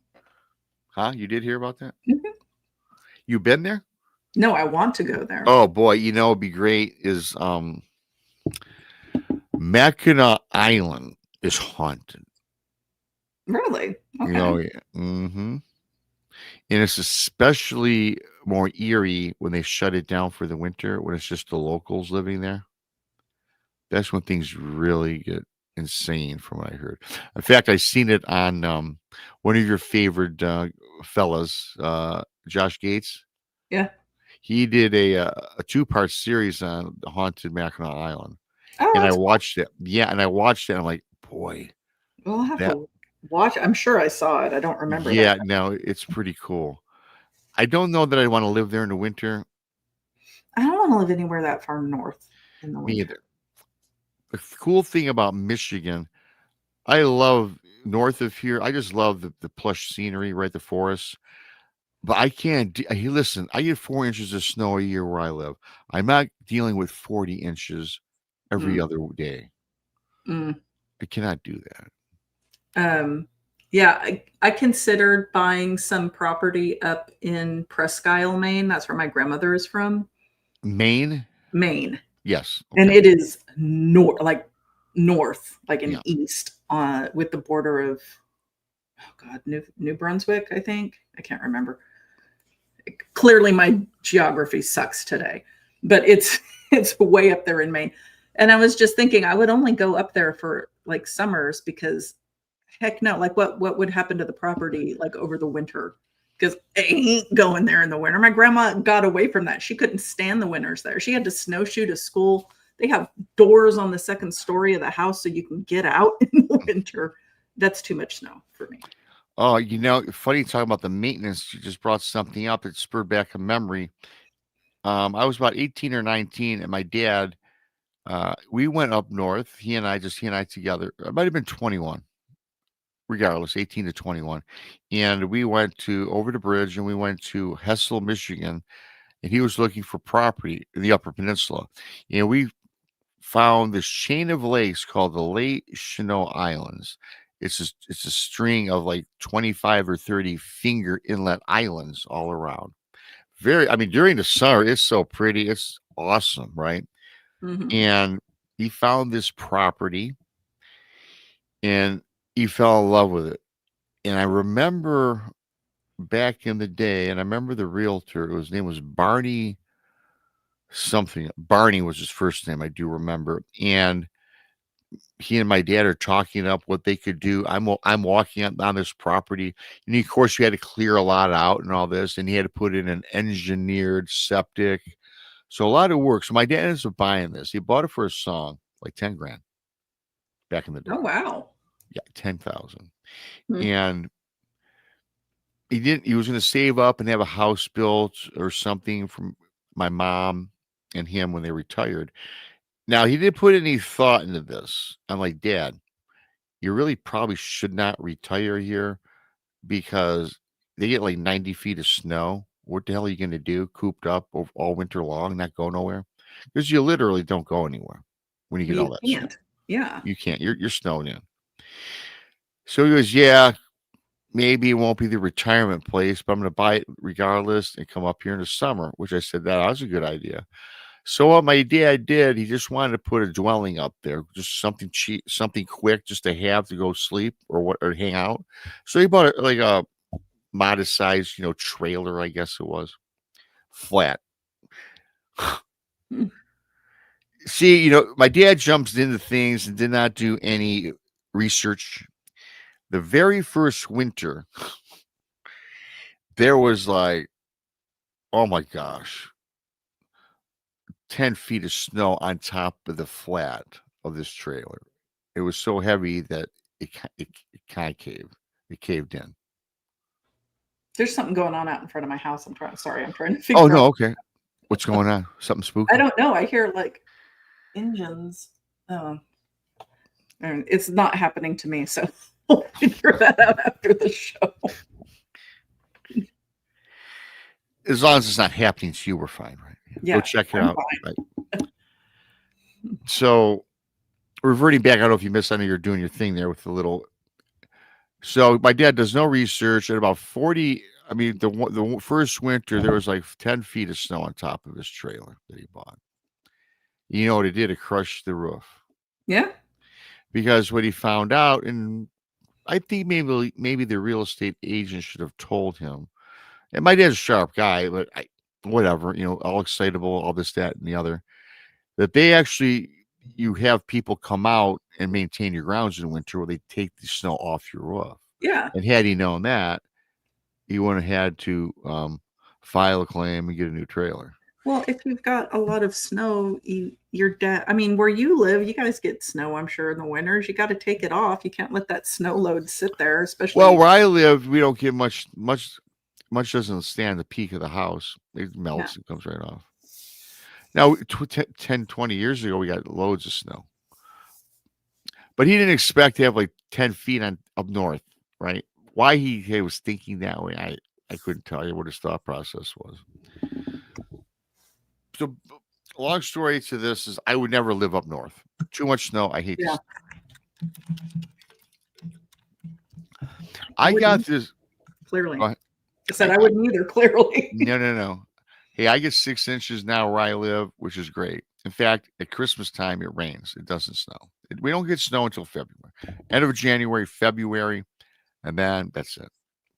Huh? You did hear about that? Mhm. You been there? No, I want to go there. Oh boy, it'd be great is Mackinac Island is haunted. Really? Okay. Yeah. Mm-hmm. And it's especially more eerie when they shut it down for the winter, when it's just the locals living there. That's when things really get insane, from what I heard. In fact, I seen it on one of your favorite fellas, Josh Gates. Yeah. He did a 2-part series on the haunted Mackinac Island, Oh, and I that's cool. watched it. Yeah, and I watched it. I'm like, boy, We'll have that. to watch. I'm sure I saw it. I don't remember Yeah, that. no, it's pretty cool. I don't know that I want to live there in the winter. I don't want to live anywhere that far north in the Me winter. either. The cool thing about Michigan, I love north of here. I just love the plush scenery, right? The forests. But I can't. Hey, listen, I get 4 inches of snow a year where I live. I'm not dealing with 40 inches every Mm. other day. Mm. I cannot do that. Yeah, I considered buying some property up in Presque Isle, Maine. That's where my grandmother is from. Maine? Maine. Yes. And Okay. it is north, like in Yeah. east, with the border of, oh God, New Brunswick, I think. I can't remember. Clearly my geography sucks today, but it's way up there in Maine. And I was just thinking I would only go up there for like summers, because heck no, like what would happen to the property like over the winter? Because I ain't going there in the winter. My grandma got away from that. She couldn't stand the winters there. She had to snowshoe to school. They have doors on the second story of the house so you can get out in the winter. That's too much snow for me. Oh, funny talking about the maintenance. You just brought something up that spurred back a memory. I was about 18 or 19, and my dad, we went up north. He and I together. I might have been 21, regardless, 18 to 21. And we went over the bridge, and we went to Hessel, Michigan, and he was looking for property in the Upper Peninsula. And we found this chain of lakes called the Lake Chenot Islands. It's a string of like 25 or 30 finger inlet islands all around. During the summer, it's so pretty. It's awesome, right? Mhm. And he found this property and he fell in love with it. And I remember back in the day, and I remember the realtor, his name was Barney something. Barney was his first name, I do remember. And he and my dad are talking up what they could do. I'm walking on this property, and of course you had to clear a lot out and all this, and he had to put in an engineered septic. So a lot of work. So my dad ends up buying this. He bought it for a song, like 10 grand back in the day. Oh, wow. Yeah, 10,000. Hmm. And he was going to save up and have a house built or something from my mom and him when they retired. Now, he didn't put any thought into this. I'm like, Dad, you really probably should not retire here, because they get like 90 feet of snow. What the hell are you going to do? Cooped up all winter long, not go nowhere? Because you literally don't go anywhere when you get You all that snow. can't. Yeah. You can't. You're snowed in. So he goes, yeah, maybe it won't be the retirement place, but I'm going to buy it regardless and come up here in the summer, which I said, that was a good idea. So what my dad did, he just wanted to put a dwelling up there, just something cheap, something quick, just to have to go sleep or hang out. So he bought like a modest size, trailer, I guess it was, flat. Hmm. See, my dad jumps into things and did not do any research. The very first winter, there was like, oh my gosh, 10 feet of snow on top of the flat of this trailer. It was so heavy that it kind of caved. It caved in. There's something going on out in front of my house. I'm trying to figure Oh, out. no, okay. What's going on? Something spooky? I don't know. I hear like engines. Oh, And it's not happening to me, so we'll figure that out after the show. As long as it's not happening to you, we're fine, right? Yeah, Go check it I'm out. Right. So reverting back, I don't know if you missed. I know you're doing your thing there with the little. So my dad does no research. At about 40, I mean, the first winter there was like 10 feet of snow on top of his trailer that he bought. You know what it did? It crushed the roof. Yeah. Because what he found out, and I think maybe the real estate agent should have told him. And my dad's a sharp guy, but whatever, all excitable, all this, that, and the other. That they actually, you have people come out and maintain your grounds in winter where they take the snow off your roof. Yeah. And had he known that, he wouldn't have had to file a claim and get a new trailer. Well, if you've got a lot of snow, your dad, I mean, where you live, you guys get snow, I'm sure, in the winters. You got to take it off. You can't let that snow load sit there, especially. Well, where I live, we don't get much doesn't stand the peak of the house. It melts and comes right off. Now, 10, 20 years ago, we got loads of snow. But he didn't expect to have like 10 feet up north, right? Why he was thinking that way, I couldn't tell you what his thought process was. So, long story to this is I would never live up north. Too much snow. I hate this. I got this. Clearly. I said I wouldn't either, clearly. No. Hey, I get 6 inches now where I live, which is great. In fact, at Christmas time, it rains. It doesn't snow. We don't get snow until February. End of January, February, and then that's it.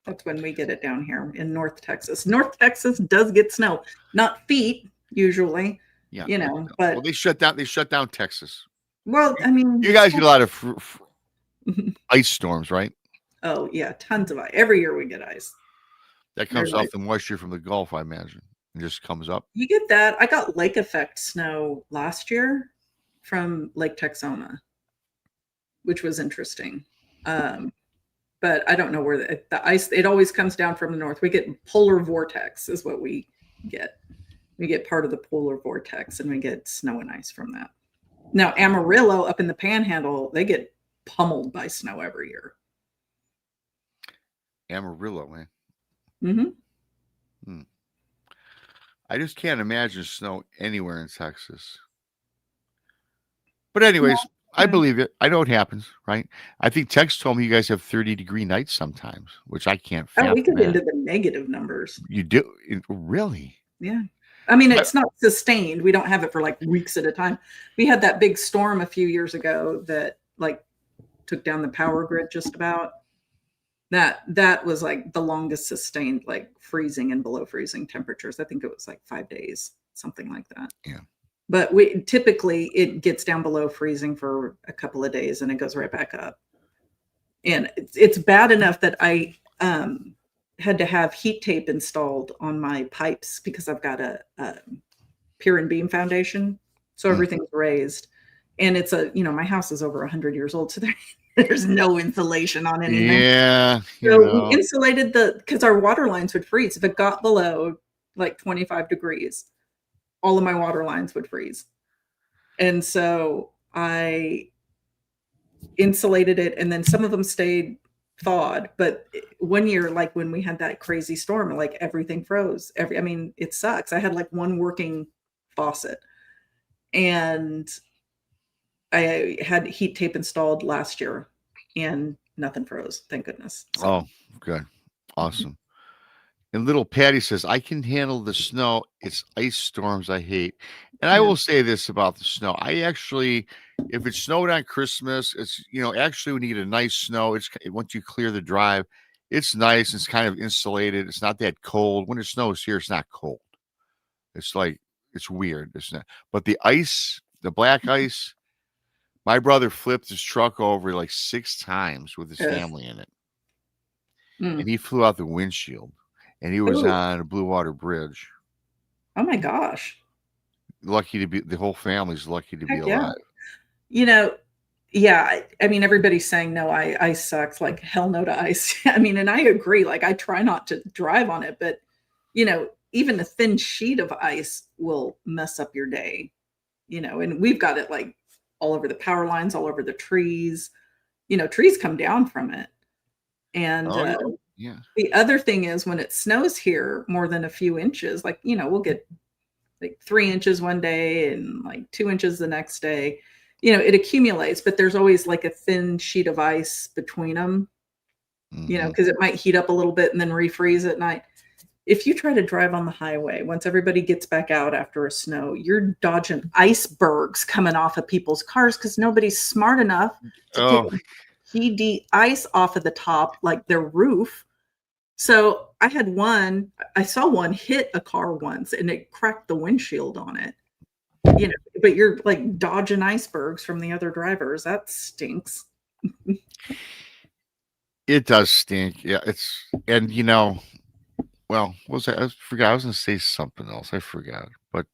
That's when we get it down here in North Texas. North Texas does get snow. Not feet, usually. Yeah. But well, they shut down Texas. Well, I mean, you guys get a lot of ice storms, right? Oh, yeah, tons of ice. Every year we get ice. That comes off the moisture from the Gulf, I imagine. It just comes up. You get that. I got lake effect snow last year from Lake Texoma, which was interesting. But I don't know where the ice, it always comes down from the north. We get polar vortex is what we get. We get part of the polar vortex and we get snow and ice from that. Now, Amarillo up in the Panhandle, they get pummeled by snow every year. Amarillo, man. Mm-hmm. I just can't imagine snow anywhere in Texas. But anyways, I believe it. I know it happens, right? I think Tex told me you guys have 30-degree nights sometimes, which I can't fathom. Oh, we get into the negative numbers. You do? Really? Yeah. I mean, it's not sustained. We don't have it for like weeks at a time. We had that big storm a few years ago that like took down the power grid just about. That was like the longest sustained, like freezing and below freezing temperatures. I think it was like 5 days, something like that. Yeah. But typically it gets down below freezing for a couple of days and it goes right back up. And it's bad enough that I had to have heat tape installed on my pipes because I've got a pier and beam foundation. So everything's raised. And it's my house is over 100 years old. So there's no insulation on anything. Yeah. So we insulated because our water lines would freeze. If it got below like 25 degrees, all of my water lines would freeze. And so I insulated it and then some of them stayed thawed. But 1 year, like when we had that crazy storm, like everything froze. It sucks. I had like one working faucet and I had heat tape installed last year and nothing froze. Thank goodness. So. Oh, good. Awesome. And little Patty says, I can handle the snow. It's ice storms I hate. And I will say this about the snow. I actually, if it snowed on Christmas, it's, actually when you get a nice snow, once you clear the drive, it's nice. It's kind of insulated. It's not that cold. When it snows here, it's not cold. It's like, it's weird. It's not. But the ice, the black ice, my brother flipped his truck over like 6 times with his family in it. And he flew out the windshield. And he was on a Blue Water Bridge. Oh my gosh. Lucky to be, the whole family's lucky to be alive. Yeah. I mean, everybody's saying, no, ice sucks. Like, hell no to ice. And I agree. Like, I try not to drive on it. But, even a thin sheet of ice will mess up your day. And we've got it like all over the power lines, all over the trees. Trees come down from it. And Yeah. the other thing is when it snows here more than a few inches, like, we'll get like 3 inches one day and like 2 inches the next day, it accumulates, but there's always like a thin sheet of ice between them, because it might heat up a little bit and then refreeze at night. If you try to drive on the highway, once everybody gets back out after a snow, you're dodging icebergs coming off of people's cars because nobody's smart enough to take GD ice off of the top, like their roof. So I saw one hit a car once and it cracked the windshield on it. But you're like dodging icebergs from the other drivers. That stinks. It does stink. Yeah, and well, what was that? I forgot. I was going to say something else. I forgot. But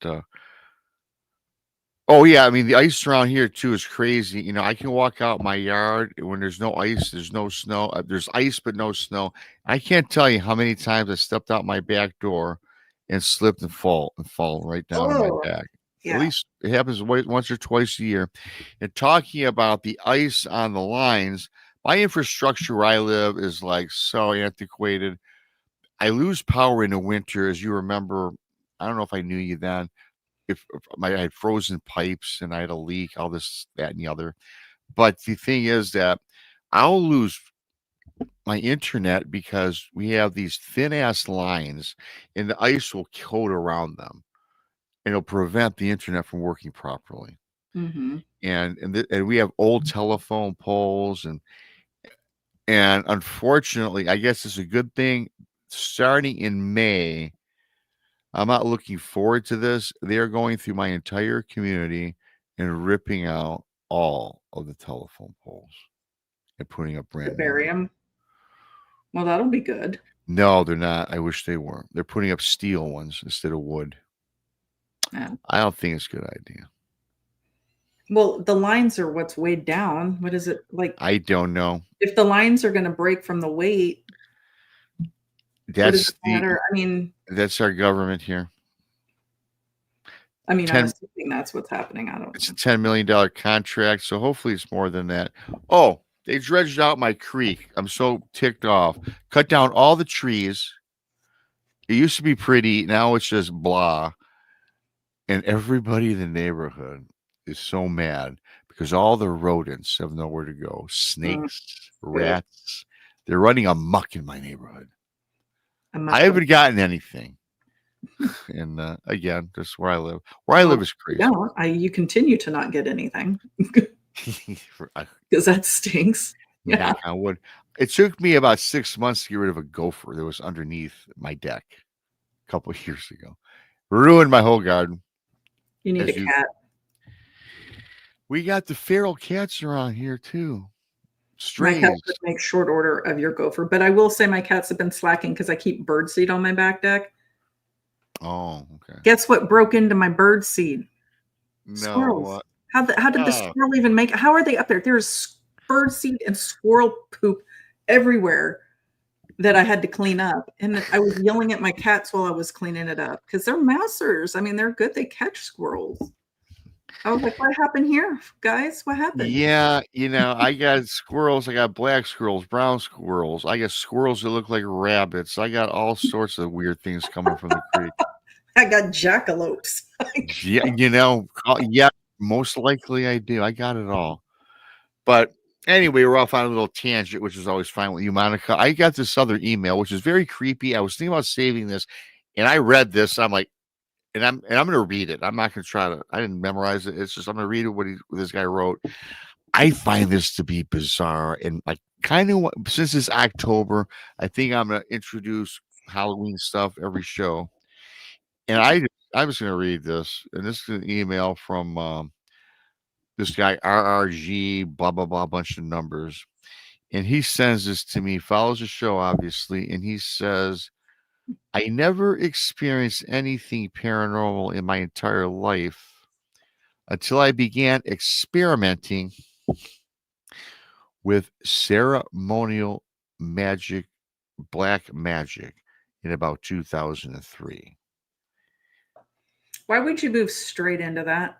oh yeah, I mean the ice around here too is crazy. I can walk out my yard when there's no ice, there's no snow. There's ice but no snow. I can't tell you how many times I stepped out my back door and slipped and fall right down on my back. Yeah. At least it happens once or twice a year. And talking about the ice on the lines, my infrastructure where I live is like so antiquated. I lose power in the winter, as you remember. I don't know if I knew you then. If I had frozen pipes and I had a leak, all this, that, and the other. But the thing is that I'll lose my internet because we have these thin ass lines and the ice will coat around them and it'll prevent the internet from working properly. Mm-hmm. And we have old telephone poles and unfortunately, I guess it's a good thing. Starting in May, I'm not looking forward to this. They're going through my entire community and ripping out all of the telephone poles and putting up brand new. Bury them. Well, that'll be good. No, they're not. I wish they were. They're putting up steel ones instead of wood. Yeah. I don't think it's a good idea. Well, the lines are what's weighed down. What is it like? I don't know. If the lines are going to break from the weight, what does it matter? I mean, that's our government here. I mean, I'm assuming that's what's happening. I don't know. It's a $10 million contract, so hopefully it's more than that. Oh, they dredged out my creek. I'm so ticked off. Cut down all the trees. It used to be pretty. Now it's just blah. And everybody in the neighborhood is so mad because all the rodents have nowhere to go. Snakes, rats. They're running amok in my neighborhood. I haven't gotten anything. And again, just where I live. Where I live is crazy. No, you continue to not get anything because that stinks. Knock on wood. It took me about 6 months to get rid of a gopher that was underneath my deck a couple of years ago. Ruined my whole garden. You need a cat. We got the feral cats around here too. Strays. My cats would make short order of your gopher, but I will say my cats have been slacking because I keep birdseed on my back deck. Oh, okay. Guess what broke into my birdseed? No. Squirrels. How did the squirrel even make it? How are they up there? There's birdseed and squirrel poop everywhere that I had to clean up. And I was yelling at my cats while I was cleaning it up because they're mousers. I mean, they're good. They catch squirrels. I was like, what happened here, guys? What happened? Yeah, I got squirrels. I got black squirrels, brown squirrels. I got squirrels that look like rabbits. I got all sorts of weird things coming from the creek. I got jackalopes. Yeah, yeah, most likely I do. I got it all. But anyway, we're off on a little tangent, which is always fine with you, Monica. I got this other email, which is very creepy. I was thinking about saving this, and I read this. I'm like, and I'm going to read it. I'm not going to try to. I didn't memorize it. It's just I'm going to read it what this guy wrote. I find this to be bizarre, and like kind of since it's October, I think I'm going to introduce Halloween stuff every show. And I was going to read this, and this is an email from this guy RRG blah blah blah, bunch of numbers, and he sends this to me. Follows the show obviously, and he says, I never experienced anything paranormal in my entire life until I began experimenting with ceremonial magic, black magic, in about 2003. Why would you move straight into that?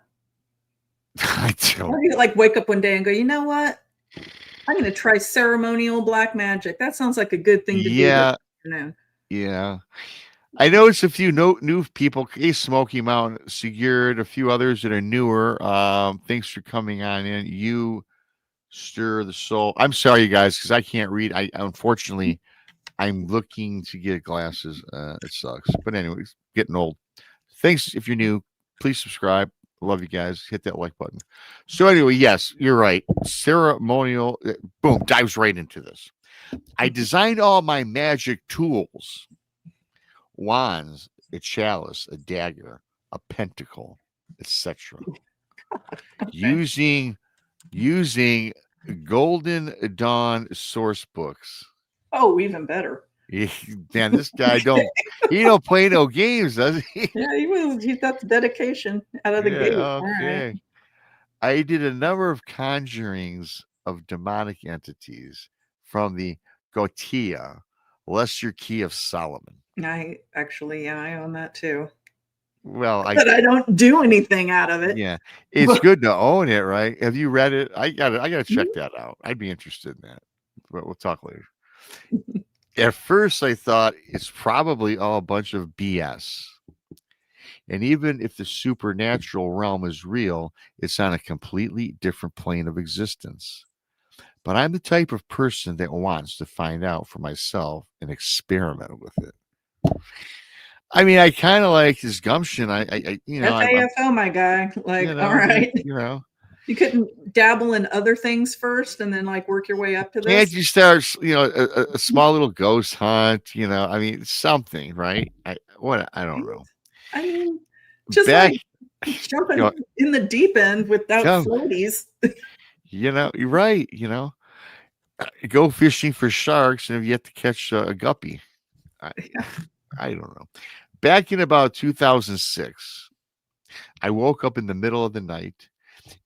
I don't. Or you like wake up one day and go, you know what? I'm going to try ceremonial black magic. That sounds like a good thing to do this Yeah, afternoon. yeah. I noticed a few new people. Case Smoky Mountain, Sigurd, a few others that are newer. Thanks for coming on in. You stir the soul. I'm sorry, you guys, because I can't read. I unfortunately I'm looking to get glasses. It sucks, but anyways, getting old. Thanks if you're new. Please subscribe. Love you guys. Hit that like button. So anyway, yes, you're right. Ceremonial. Boom, dives right into this. I designed all my magic tools: wands, a chalice, a dagger, a pentacle, etc. Using Golden Dawn source books. Oh, even better. Man, this guy he don't play no games, does he? Yeah, he's got the dedication out of the Yeah, gate. All okay. right. I did a number of conjurings of demonic entities from the Gotia, Lesser Key of Solomon. I own that too. Well, But I don't do anything out of it. yeah, it's good to own it, right? Have you read it? I gotta check that out. I'd be interested in that, but we'll talk later. At first, I thought it's probably all a bunch of BS. And even if the supernatural realm is real, it's on a completely different plane of existence. But I'm the type of person that wants to find out for myself and experiment with it. I mean, I kind of like his gumption. That's AFO, my guy. Like, all right. You couldn't dabble in other things first and then like work your way up to this. Can't you start, a small little ghost hunt? I mean, something, right? I don't know. I mean, just like jumping in the deep end without floaties. You're right. Go fishing for sharks and have yet to catch a guppy. I don't know. Back in about 2006, I woke up in the middle of the night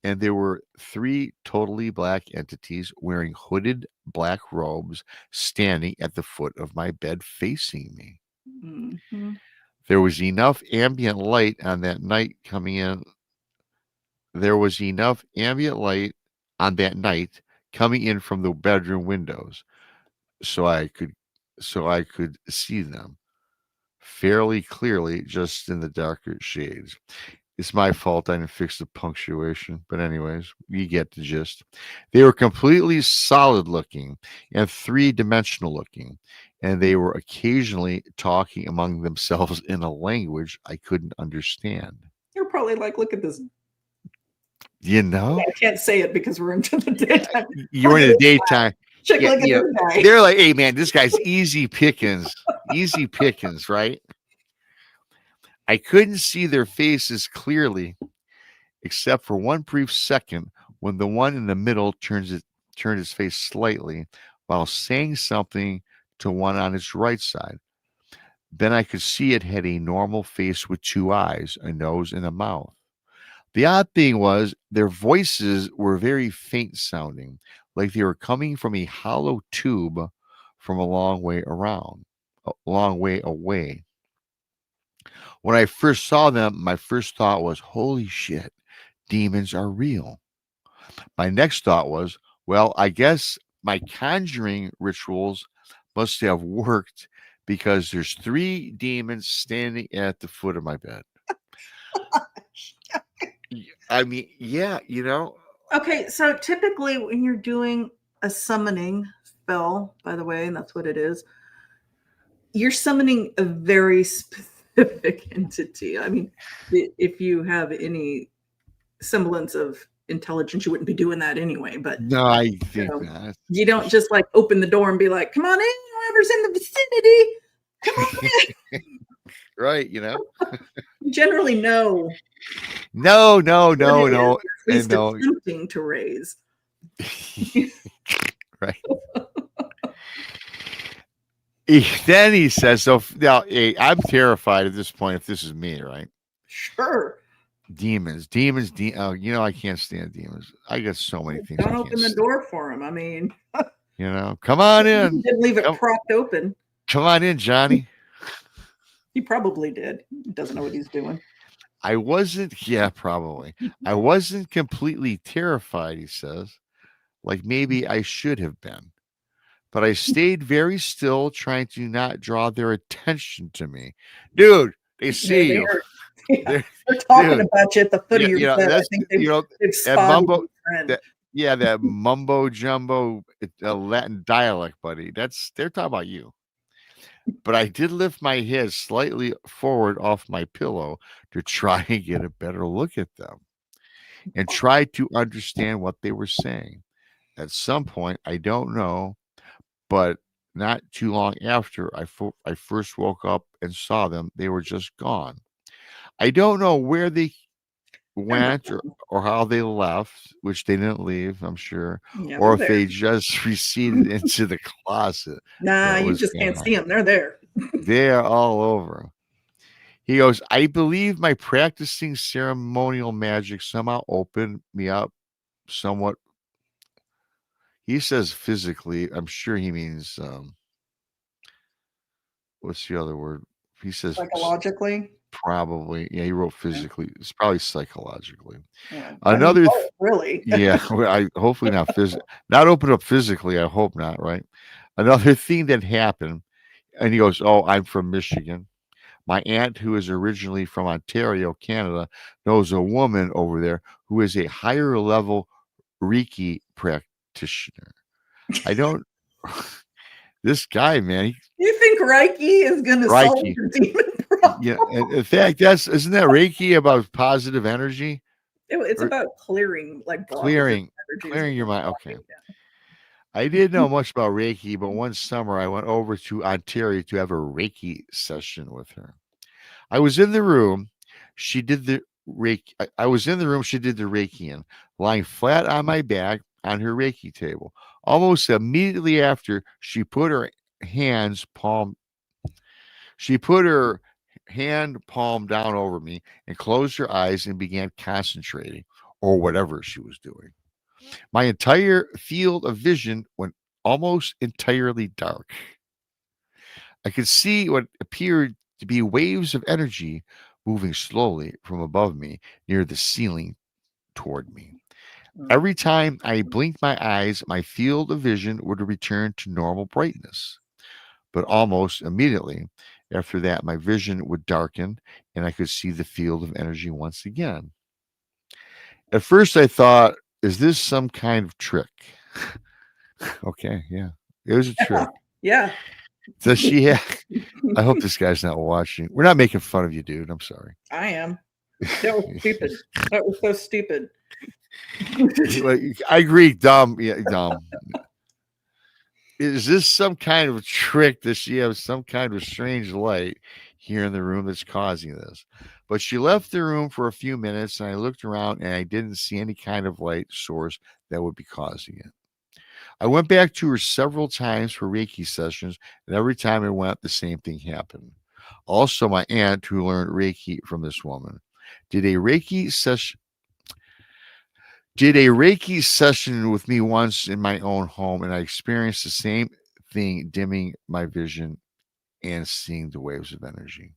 and there were 3 totally black entities wearing hooded black robes standing at the foot of my bed facing me. Mm-hmm. There was enough ambient light on that night coming in. There was enough ambient light on that night coming in from the bedroom windows so I could see them fairly clearly just in the darker shades. It's my fault I didn't fix the punctuation, but anyways, you get the gist. They were completely solid looking and 3-dimensional looking, and they were occasionally talking among themselves in a language I couldn't understand. You're probably like, look at this. I can't say it because we're into the daytime. You're in the daytime. Check, look at this guy. They're like, hey man, this guy's easy pickings. Easy pickings, right? I couldn't see their faces clearly, except for one brief second when the one in the middle turned his face slightly while saying something to one on its right side. Then I could see it had a normal face with 2 eyes, a nose, and a mouth. The odd thing was their voices were very faint sounding, like they were coming from a hollow tube from a long way away. When I first saw them, my first thought was, holy shit, demons are real. My next thought was, well, I guess my conjuring rituals must have worked because there's 3 demons standing at the foot of my bed. I mean, yeah, Okay, so typically when you're doing a summoning spell, by the way, and that's what it is, you're summoning a very specific entity. I mean, if you have any semblance of intelligence, you wouldn't be doing that anyway. But no, I think that you don't just like open the door and be like, "Come on in, whoever's in the vicinity, come on in." Right, You generally know. No. At least attempting to raise. Right. Then he says, so now, hey, I'm terrified at this point if this is me, right? Sure. Demons. I can't stand demons. I got so many things. Don't open the door for him. I mean, come on in. He didn't leave it propped open. Come on in, Johnny. He probably did. He doesn't know what he's doing. I wasn't, yeah, probably. I wasn't completely terrified, he says, like maybe I should have been. But I stayed very still, trying to not draw their attention to me. Dude, they They're see you. there. Yeah. They're, They're talking dude, about you at the foot yeah, of your you know, bed. I that's, think you know, they've that spotted mumbo, your friend. that, yeah, that mumbo jumbo Latin dialect, buddy. They're talking about you. But I did lift my head slightly forward off my pillow to try and get a better look at them and try to understand what they were saying. At some point, I don't know, but not too long after I first woke up and saw them, they were just gone. I don't know where they They're went or how they left, which they didn't leave, I'm sure, Yeah, or they're if there. they just receded into the closet. Nah, That you was just can't behind. see them. They're there. They're all over. He goes, I believe my practicing ceremonial magic somehow opened me up somewhat. He says physically. I'm sure he means, what's the other word? He says Psychologically. probably. Yeah, he wrote physically. It's probably psychologically. Yeah. I mean, Another, both, really. yeah, well, I hopefully not not open up physically. I hope not, right? Another thing that happened, and he goes, oh, I'm from Michigan. My aunt, who is originally from Ontario, Canada, knows a woman over there who is a higher level Reiki practitioner. I don't, this guy, man, You think Reiki is going to solve Reiki. your demon problem? Yeah, in fact, isn't that Reiki about positive energy It's or about clearing like blockages of energy. Is clearing what your it's mind? about. Okay. Yeah. I didn't know much about Reiki, but one summer I went over to Ontario to have a Reiki session with her. I was in the room. She did the Reiki. I was in the room. She did the Reiki in, lying flat on my back on her Reiki table. Almost immediately after, hands palm. She put her hand palm down over me and closed her eyes and began concentrating, or whatever she was doing. My entire field of vision went almost entirely dark. I could see what appeared to be waves of energy moving slowly from above me near the ceiling toward me. Mm. Every time I blinked my eyes, my field of vision would return to normal brightness. But almost immediately after that, my vision would darken and I could see the field of energy once again. At first, I thought, is this some kind of trick? Okay, yeah, it was a trick. Yeah. Does she have? I hope this guy's not watching. We're not making fun of you, dude. I'm sorry. I am. That was stupid. That was so stupid. I agree. Dumb. Yeah, dumb. Is this some kind of trick? Does she have some kind of strange light here in the room that's causing this? But she left the room for a few minutes, and I looked around and I didn't see any kind of light source that would be causing it. I went back to her several times for Reiki sessions, and every time I went, the same thing happened. Also, my aunt, who learned Reiki from this woman, did a Reiki session with me once in my own home, and I experienced the same thing, dimming my vision and seeing the waves of energy.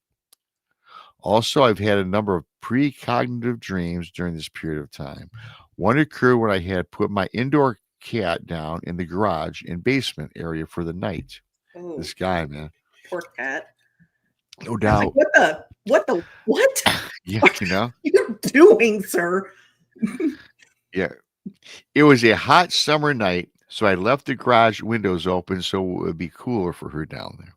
Also, I've had a number of precognitive dreams during this period of time. One occurred when I had put my indoor cat down in the garage and basement area for the night. Oh, This guy, man, poor cat. no I was doubt. like, what Yeah, are you doing, sir? yeah. It was a hot summer night, so I left the garage windows open so it would be cooler for her down there.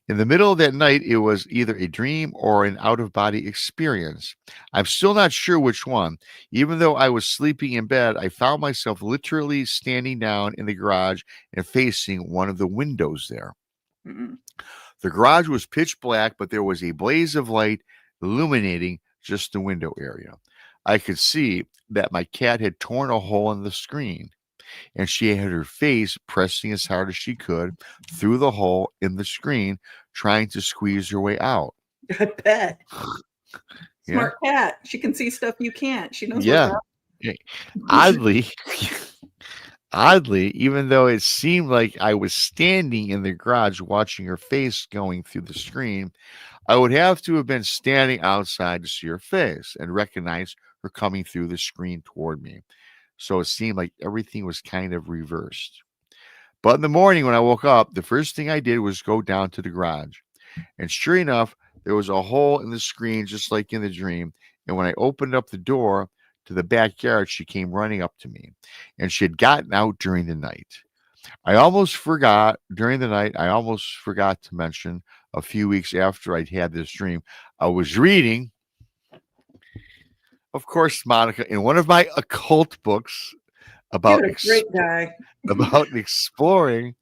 In the middle of that night, it was either a dream or an out of body experience. I'm still not sure which one. Even though I was sleeping in bed, I found myself literally standing down in the garage and facing one of the windows there. Mm-mm. The garage was pitch black, but there was a blaze of light illuminating just the window area. I could see that my cat had torn a hole in the screen, and she had her face pressing as hard as she could through the hole in the screen, trying to squeeze her way out. I bet. Yeah. Smart cat. She can see stuff you can't. She knows Yeah. what's Oddly, even though it seemed like I was standing in the garage watching her face going through the screen, I would have to have been standing outside to see her face and recognize her coming through the screen toward me. So it seemed like everything was kind of reversed. But in the morning when I woke up, the first thing I did was go down to the garage. And sure enough, there was a hole in the screen just like in the dream. And when I opened up the door to the backyard, she came running up to me. And she had gotten out during the night. I almost forgot to mention a few weeks after I'd had this dream, I was reading, of course, Monica, in one of my occult books about You're a great guy. about exploring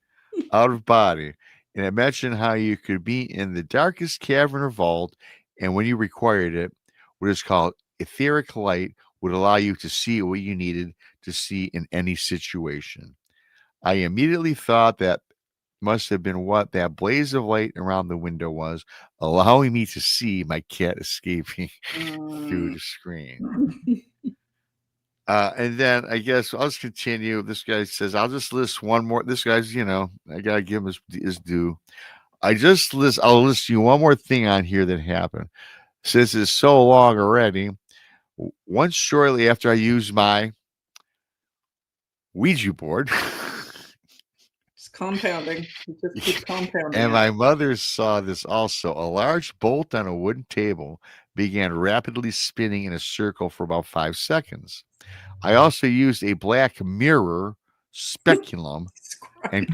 out of body. And it mentioned how you could be in the darkest cavern or vault, and when you required it, what is called etheric light would allow you to see what you needed to see in any situation. I immediately thought that must have been what that blaze of light around the window was, allowing me to see my cat escaping through the screen. And then I guess I'll just continue. This guy says, I'll just list one more. This guy's, I got to give him his due. I'll list you one more thing on here that happened. Since it's so long already, once shortly after I used my Ouija board, Just compounding. You just keep compounding. and my mother saw this also, a large bolt on a wooden table began rapidly spinning in a circle for about 5 seconds. I also used a black mirror, speculum, and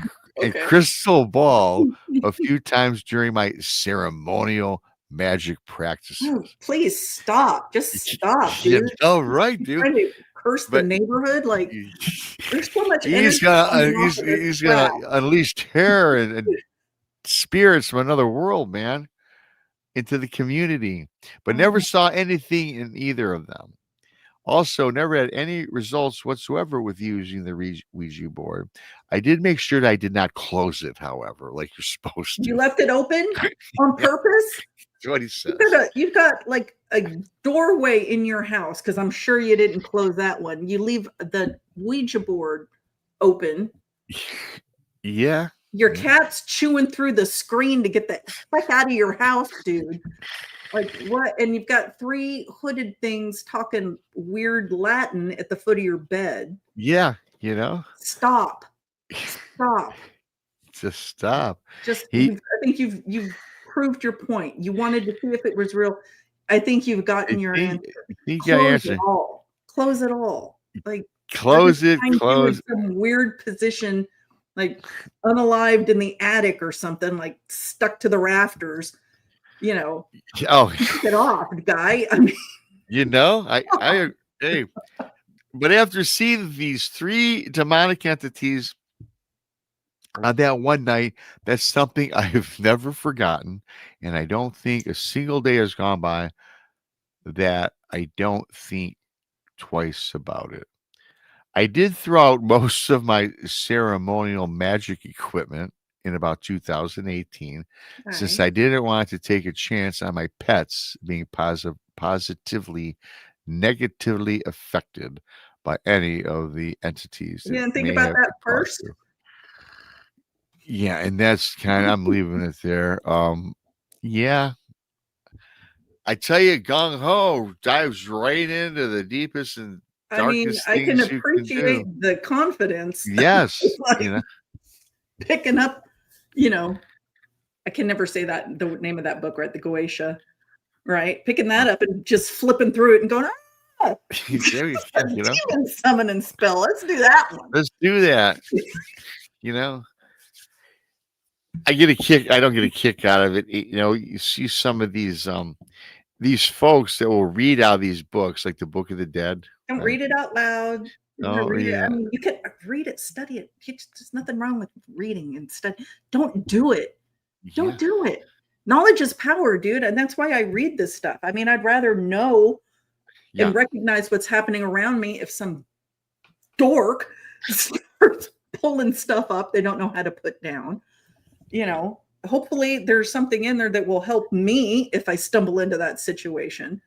crystal ball a few times during my ceremonial magic practices. Oh, please stop. Just stop, dude. Oh, right, dude. Trying to curse the neighborhood. Like, there's so much energy. He's gonna unleash terror and spirits from another world, man, into the community. But never saw anything in either of them. Also, never had any results whatsoever with using the Ouija board. I did make sure that I did not close it, however, like you're supposed to. You left it open on purpose? That's what he says. You've got like a doorway in your house, because I'm sure you didn't close that one. You leave the Ouija board open. Yeah. Your cat's chewing through the screen to get the heck out of your house, dude. Like, what? And you've got 3 hooded things talking weird Latin at the foot of your bed. Yeah, Stop. Just stop. I think you've proved your point. You wanted to see if it was real. I think you've gotten your answer. Close it all. Like, close it. Some weird position, like unalived in the attic or something, like stuck to the rafters. Oh, take it off, guy. I mean, hey, but after seeing these 3 demonic entities on that one night, that's something I've never forgotten, and I don't think a single day has gone by that I don't think twice about it. I did throw out most of my ceremonial magic equipment in about 2018, since I didn't want to take a chance on my pets being positively, negatively affected by any of the entities. You didn't think about that first? Yeah, and that's I'm leaving it there. Yeah. I tell you, Gung Ho dives right into the deepest and darkest I can things appreciate the confidence. Yes. Like, picking up, I can never say that, the name of that book, right? The Goetia, right? Picking that up and just flipping through it and going, demon summoning spell. Let's do that one. Let's do that. I don't get a kick out of it. You see some of these folks that will read out these books, like the Book of the Dead. Don't read it out loud. You can read it, study it. There's nothing wrong with reading and study. Don't do it. Don't do it. Knowledge is power, dude. And that's why I read this stuff. I mean, I'd rather know and recognize what's happening around me if some dork starts pulling stuff up they don't know how to put down. Hopefully there's something in there that will help me if I stumble into that situation.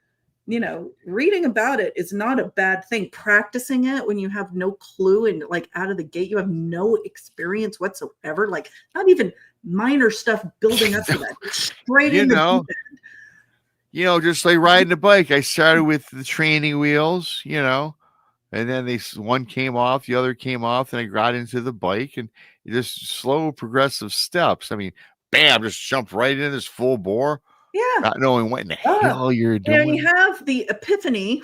Reading about it is not a bad thing. Practicing it when you have no clue and like out of the gate, you have no experience whatsoever, like not even minor stuff building up to that. Straight in the deep end. just like riding a bike. I started with the training wheels, and then one came off, the other came off, and I got into the bike, and just slow progressive steps. I mean, bam, just jumped right in this full bore, Yeah. not knowing what in the Ah, hell you're and doing. you have the epiphany,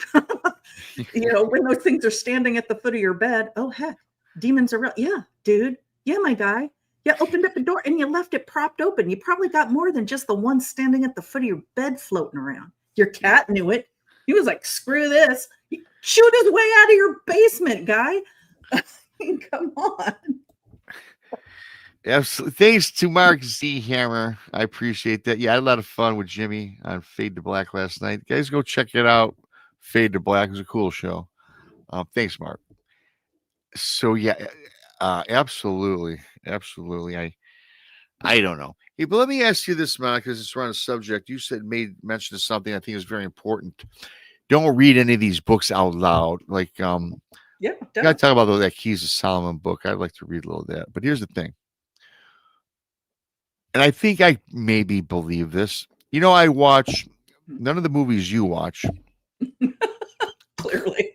when those things are standing at the foot of your bed. Oh, heck, demons are real. Yeah, dude. Yeah, my guy. Yeah, opened up a door and you left it propped open. You probably got more than just the one standing at the foot of your bed floating around. Your cat knew it. He was like, screw this. He chewed his way out of your basement, guy. I mean, come on. Absolutely. Thanks to Mark Z Hammer. I appreciate that. Yeah, I had a lot of fun with Jimmy on Fade to Black last night. Guys, go check it out. Fade to Black is a cool show. Thanks, Mark. So yeah, absolutely. I don't know. Hey, but let me ask you this, Monica, because it's around a subject. You mentioned of something I think is very important. Don't read any of these books out loud. Like Yeah, you gotta talk about that Keys of Solomon book. I'd like to read a little of that. But here's the thing. And I think I maybe believe this. I watch none of the movies you watch. Clearly.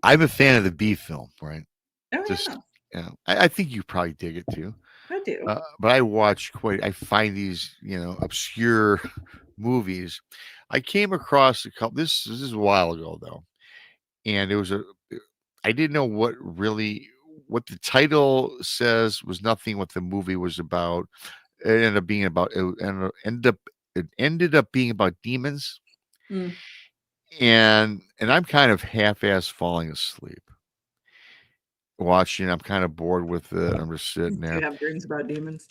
I'm a fan of the B film, right? Oh, Just yeah, I think you probably dig it too. I do. But I find these, obscure movies. I came across a couple. This is a while ago though, and I didn't know what the title says was nothing what the movie was about. It ended up being about it ended up being about demons, Mm. and I'm kind of half-ass falling asleep watching. I'm kind of bored with it. I'm just sitting Do there. you have dreams about demons?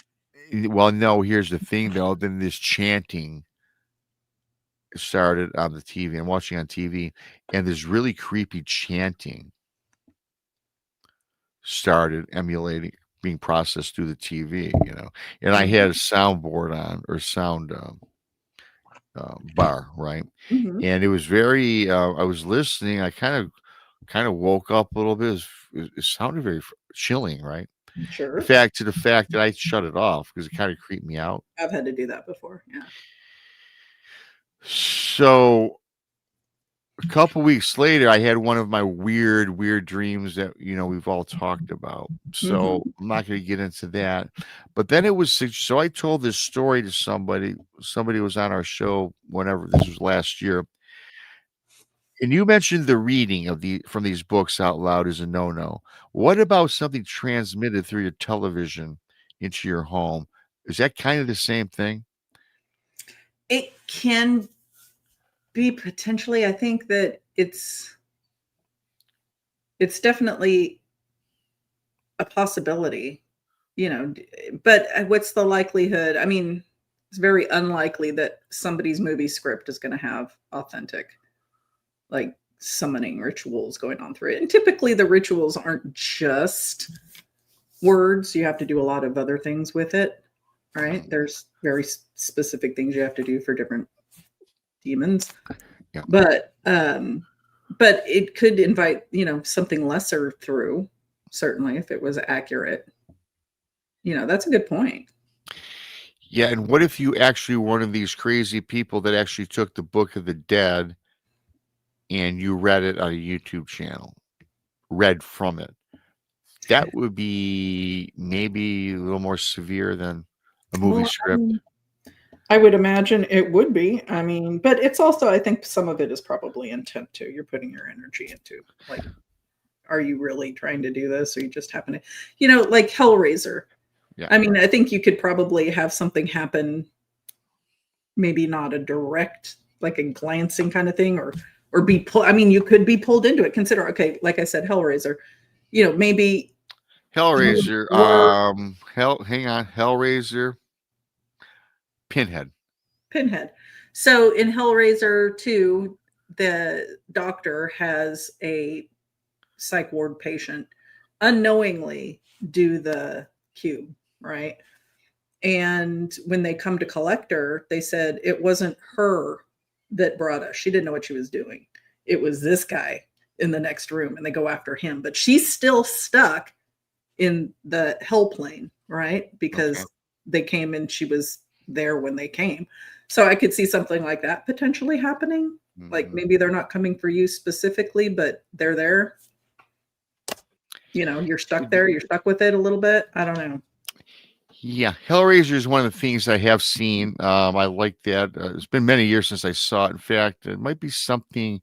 Well, no, here's the thing though. Then this chanting started on the TV. I'm watching on TV, and this really creepy chanting started emulating being processed through the TV, and I had a soundboard on or sound bar, right? Mm-hmm. And it was very. I was listening. I kind of woke up a little bit. It sounded very chilling, right? Sure. The fact that I shut it off because it kind of creeped me out. I've had to do that before. Yeah. So a couple weeks later, I had one of my weird dreams that we've all talked about. So I'm not going to get into that. But then so I told this story to somebody. Somebody was on our show whenever this was last year, and you mentioned the reading from these books out loud is a no-no. What about something transmitted through your television into your home? Is that kind of the same thing? It can be potentially. I think that it's definitely a possibility, but what's the likelihood? I mean, it's very unlikely that somebody's movie script is going to have authentic, like, summoning rituals going on through it. And typically the rituals aren't just words. You have to do a lot of other things with it, right? There's very specific things you have to do for different demons. Yeah. But it could invite, something lesser through, certainly, if it was accurate. That's a good point. Yeah, and what if you actually were one of these crazy people that actually took the Book of the Dead and you read it on a YouTube channel, read from it? That would be maybe a little more severe than a movie script. I would imagine it would be. I mean, but it's also, I think some of it is probably intent too. You're putting your energy into, like, are you really trying to do this, or you just happen to, like Hellraiser. Yeah. I mean, I think you could probably have something happen, maybe not a direct, like a glancing kind of thing, or be pulled. I mean, you could be pulled into it. Consider, okay, like I said, Hellraiser, maybe Hellraiser, hang on, Hellraiser, Pinhead. So in Hellraiser 2, the doctor has a psych ward patient unknowingly do the cube, right? And when they come to collect her, they said it wasn't her that brought us. She didn't know what she was doing. It was this guy in the next room, and they go after him. But she's still stuck in the hell plane, right? Because they came and she was there when they came. So I could see something like that potentially happening. Like maybe they're not coming for you specifically, but they're there. You're stuck there. You're stuck with it a little bit. I don't know. Yeah, Hellraiser is one of the things I have seen. I like that. It's been many years since I saw it. In fact, it might be something.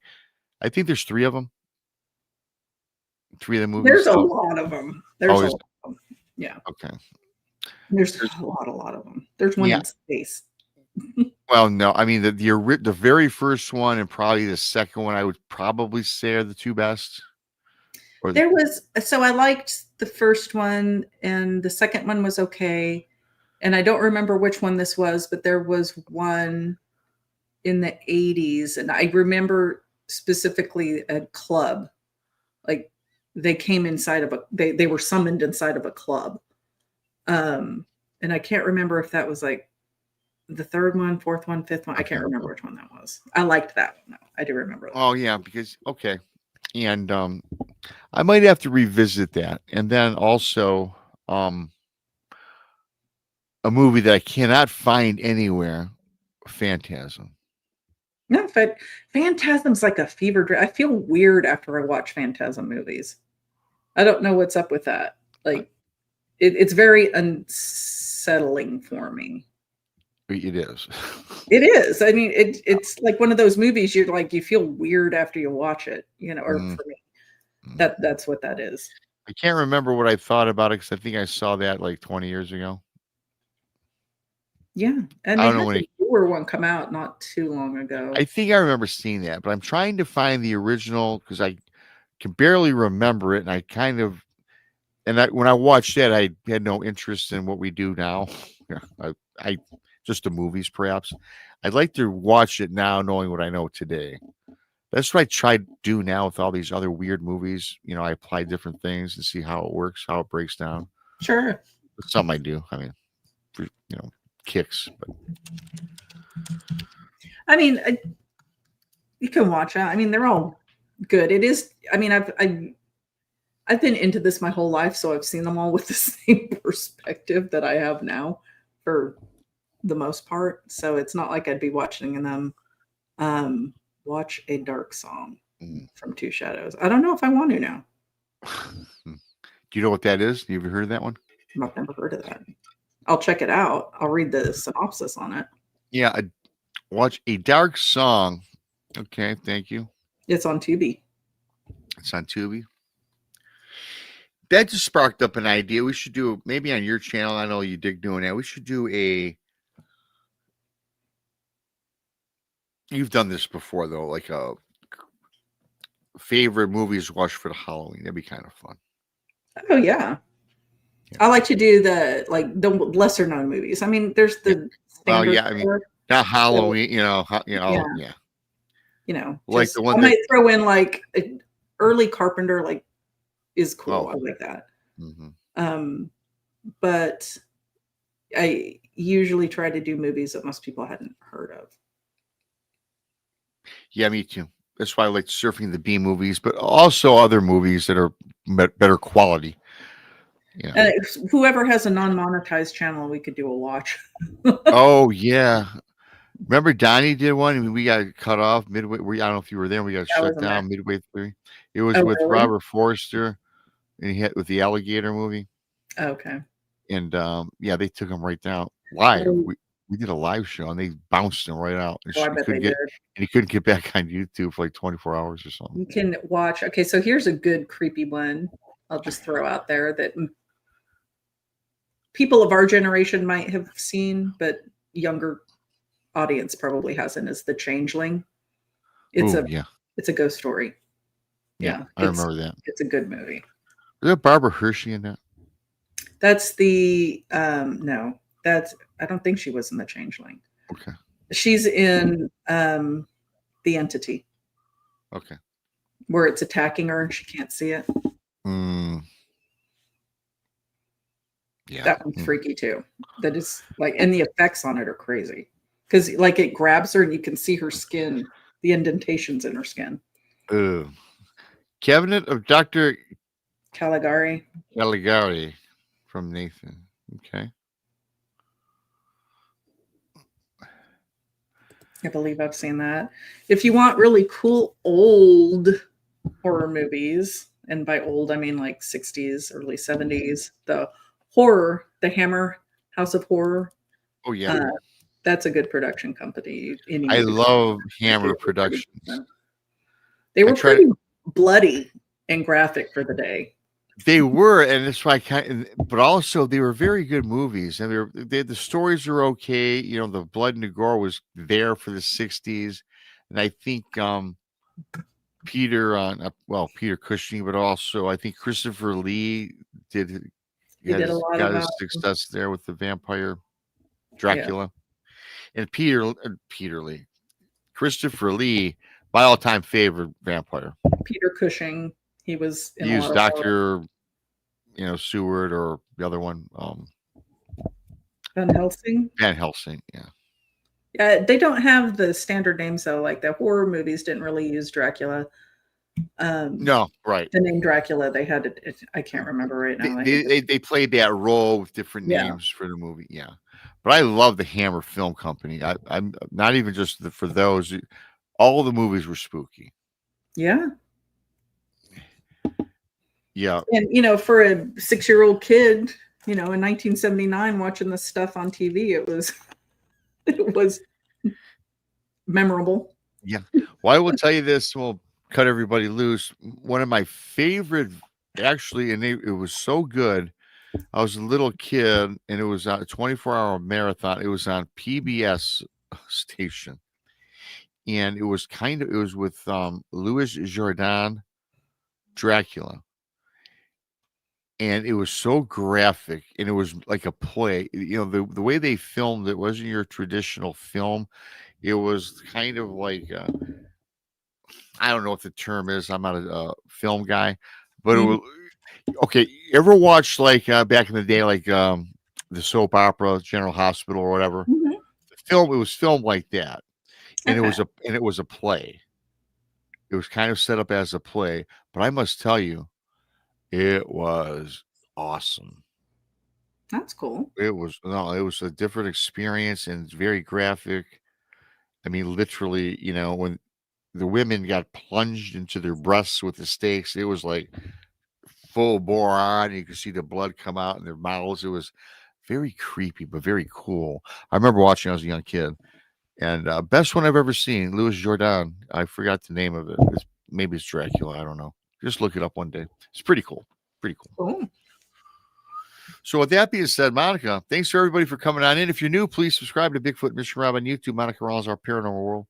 I think there's 3 of them. 3 of the movies. There's a lot of them. There's a lot of them. Yeah. Okay. There's a lot of them. There's one in space. Well, no, I mean the very first one and probably the second one I would probably say are the 2 best. So I liked the first one and the second one was okay. And I don't remember which one this was, but there was one in the 80s. And I remember specifically a club. Like they came inside of they were summoned inside of a club. And I can't remember if that was like the third one, fourth one, fifth one. I can't remember which one that was. I liked that one though. I do remember that. Oh yeah, because okay. And I might have to revisit that. And then also a movie that I cannot find anywhere, Phantasm. No, but Phantasm's like a fever dream. I feel weird after I watch Phantasm movies. I don't know what's up with that. Like it's very unsettling for me. It is. It is. I mean, it's like one of those movies you're like, you feel weird after you watch it, or for me, that's what that is. I can't remember what I thought about it because I think I saw that like 20 years ago. Yeah. And I they don't know had when a newer one come out not too long ago. I think I remember seeing that, but I'm trying to find the original because I can barely remember it. And I kind of, when I watched that, I had no interest in what we do now. I just the movies, perhaps. I'd like to watch it now, knowing what I know today. That's what I try to do now with all these other weird movies. I apply different things and see how it works, how it breaks down. Sure. It's something I do. I mean, for, kicks. But I mean, you can watch it. I mean, they're all good. It is. I mean, I've been into this my whole life, so I've seen them all with the same perspective that I have now, for the most part. So it's not like I'd be watching them. Watch a dark song from Two Shadows. I don't know if I want to now. Do you know what that is? You ever heard of that one? I've never heard of that. I'll check it out. I'll read the synopsis on it. Yeah, watch a dark song. Okay, thank you. It's on Tubi. It's on Tubi. That just sparked up an idea. We should do maybe on your channel. I know you dig doing that. We should do You've done this before though, like a favorite movies watched for the Halloween. That'd be kind of fun. Oh yeah. I like to do the lesser known movies. I mean, there's the standard. I mean, not Halloween. Yeah. Like the one I might throw in like early Carpenter, like is cool. I like that. Mm-hmm. But I usually try to do movies that most people hadn't heard of. Yeah, me too. That's why I like surfing the B movies, but also other movies that are better quality. Yeah. Whoever has a non-monetized channel, we could do a watch. Oh yeah, remember Donnie did one? I mean, we got cut off midway. I don't know if you were there. We got shut down midway through. It was with really? Robert Forster, and he had with the alligator movie. Okay. And they took him right down live. We did a live show and they bounced him right out. And, he couldn't get back on YouTube for like 24 hours or something. You can watch. Okay, so here's a good creepy one. I'll just throw out there that people of our generation might have seen, but younger audience probably hasn't. Is The Changeling. It's a ghost story. Yeah, I remember that. It's a good movie. Is there Barbara Hershey in that? That's the no. I don't think she was in The Changeling. Okay. She's in The Entity. Okay. Where it's attacking her and she can't see it. Yeah. That one's freaky too. That is like, and the effects on it are crazy. Because like it grabs her and you can see her skin, the indentations in her skin. Cabinet of Dr. Caligari from Nathan. Okay. I believe I've seen that. If you want really cool old horror movies, and by old I mean like 60s, early 70s, the Hammer House of Horror. Oh yeah, That's a good production company. Any I movie. love They Hammer were pretty Productions. decent. They I were try pretty bloody and graphic for the day. They were, and that's why but also they were very good movies, and the stories are okay. You know, the blood and the gore was there for the '60s, and I think Peter Cushing, but also I think Christopher Lee He did a lot got of his success there with the vampire Dracula, and Christopher Lee, my all-time favorite vampire. Peter Cushing. He was in He a was lot of horror. Dr. Seward, or the other one, Van Helsing. Van Helsing, yeah. Yeah, they don't have the standard names though. Like the horror movies didn't really use Dracula. No, right. The name Dracula, they had it. I can't remember right now. They played that role with different names for the movie, yeah. But I love the Hammer Film Company. I'm not even just for those. All the movies were spooky. Yeah. Yeah. And for a 6-year-old kid, in 1979, watching this stuff on TV, it was memorable. Yeah. Well, I will tell you this. We'll cut everybody loose. One of my favorite, actually, and it was so good. I was a little kid, and it was a 24-hour marathon. It was on PBS station, and it was with Louis Jourdan, Dracula. And it was so graphic, and it was like a play. The way they filmed it wasn't your traditional film. It was kind of like I don't know what the term is. I'm not a film guy, but it was okay. You ever watched like back in the day, like the soap opera General Hospital or whatever? Mhm. It was filmed like that, and it was a play. It was kind of set up as a play, but I must tell you, it was awesome. That's cool. It was a different experience, and it's very graphic. I mean, literally, when the women got plunged into their breasts with the stakes, it was like full bore on. You could see the blood come out in their mouths. It was very creepy, but very cool. I remember watching. I was a young kid, and best one I've ever seen. Louis Jourdan. I forgot the name of it. Maybe it's Dracula. I don't know. Just look it up one day. It's pretty cool. Pretty cool. Cool. So with that being said, Monica, thanks to everybody for coming on in. If you're new, please subscribe to Bigfoot Mission Rob on YouTube. Monica Rollins, Our Paranormal World,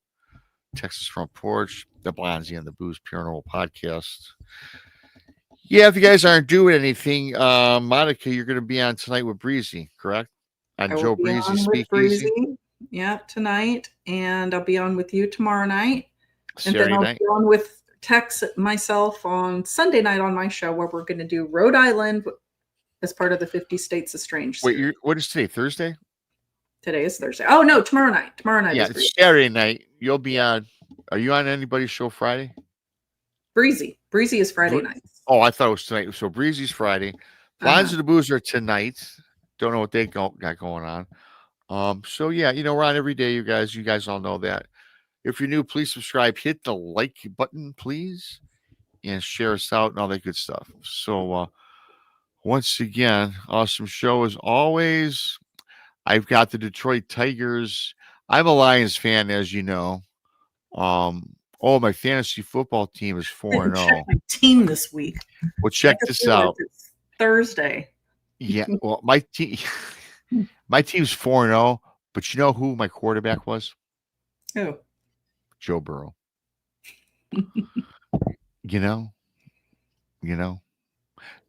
Texas Front Porch, the Blondie and the Booze Paranormal Podcast. Yeah, if you guys aren't doing anything, Monica, you're going to be on tonight with Breezy, correct? On Joe Breezy Speakeasy. Yeah, tonight, and I'll be on with you tomorrow night. And Saturday then I'll night. be on with Tex myself on Sunday night on my show, where we're going to do Rhode Island as part of the 50 States of Strange. Wait, what is today? Thursday? Today is Thursday. Oh no, tomorrow night. Tomorrow night. Yeah, it's Saturday night. You'll be on. Are you on anybody's show Friday? Breezy. Breezy is Friday nights. Oh, I thought it was tonight. So Breezy's Friday. Blondes and the Booze are tonight. Don't know what they got going on. So yeah, we're on every day, you guys. You guys all know that. If you're new, please subscribe. Hit the like button, please, and share us out and all that good stuff. So once again, awesome show as always. I've got the Detroit Tigers. I'm a Lions fan, as you know. My fantasy football team is 4-0. Check my team this week. Well, check this out. It's Thursday. Yeah, well, my team's 4-0, but you know who my quarterback was? Who? Joe Burrow. you know,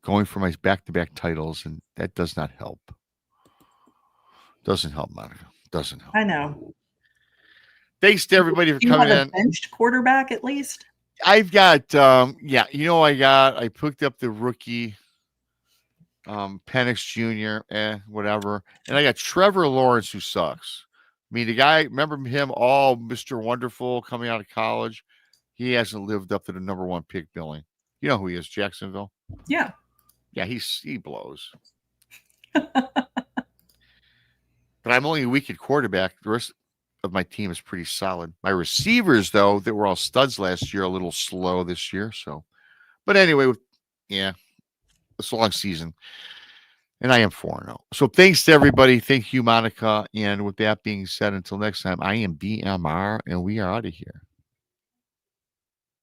going for my back-to-back titles, and that does not help. Doesn't help, Monica. Doesn't help. I know. Thanks to everybody for coming in. Benched quarterback at least. I've got I picked up the rookie Penix Jr., whatever. And I got Trevor Lawrence, who sucks. I mean, the guy, remember him, all Mr. Wonderful coming out of college? He hasn't lived up to the number one pick billing. You know who he is, Jacksonville? Yeah. Yeah, he blows. But I'm only a week at quarterback. The rest, of my team is pretty solid. My receivers, though, that were all studs last year, are a little slow this year. So, but anyway, yeah, it's a long season. And I am 4-0. So thanks to everybody. Thank you, Monica. And with that being said, until next time, I am BMR, and we are out of here.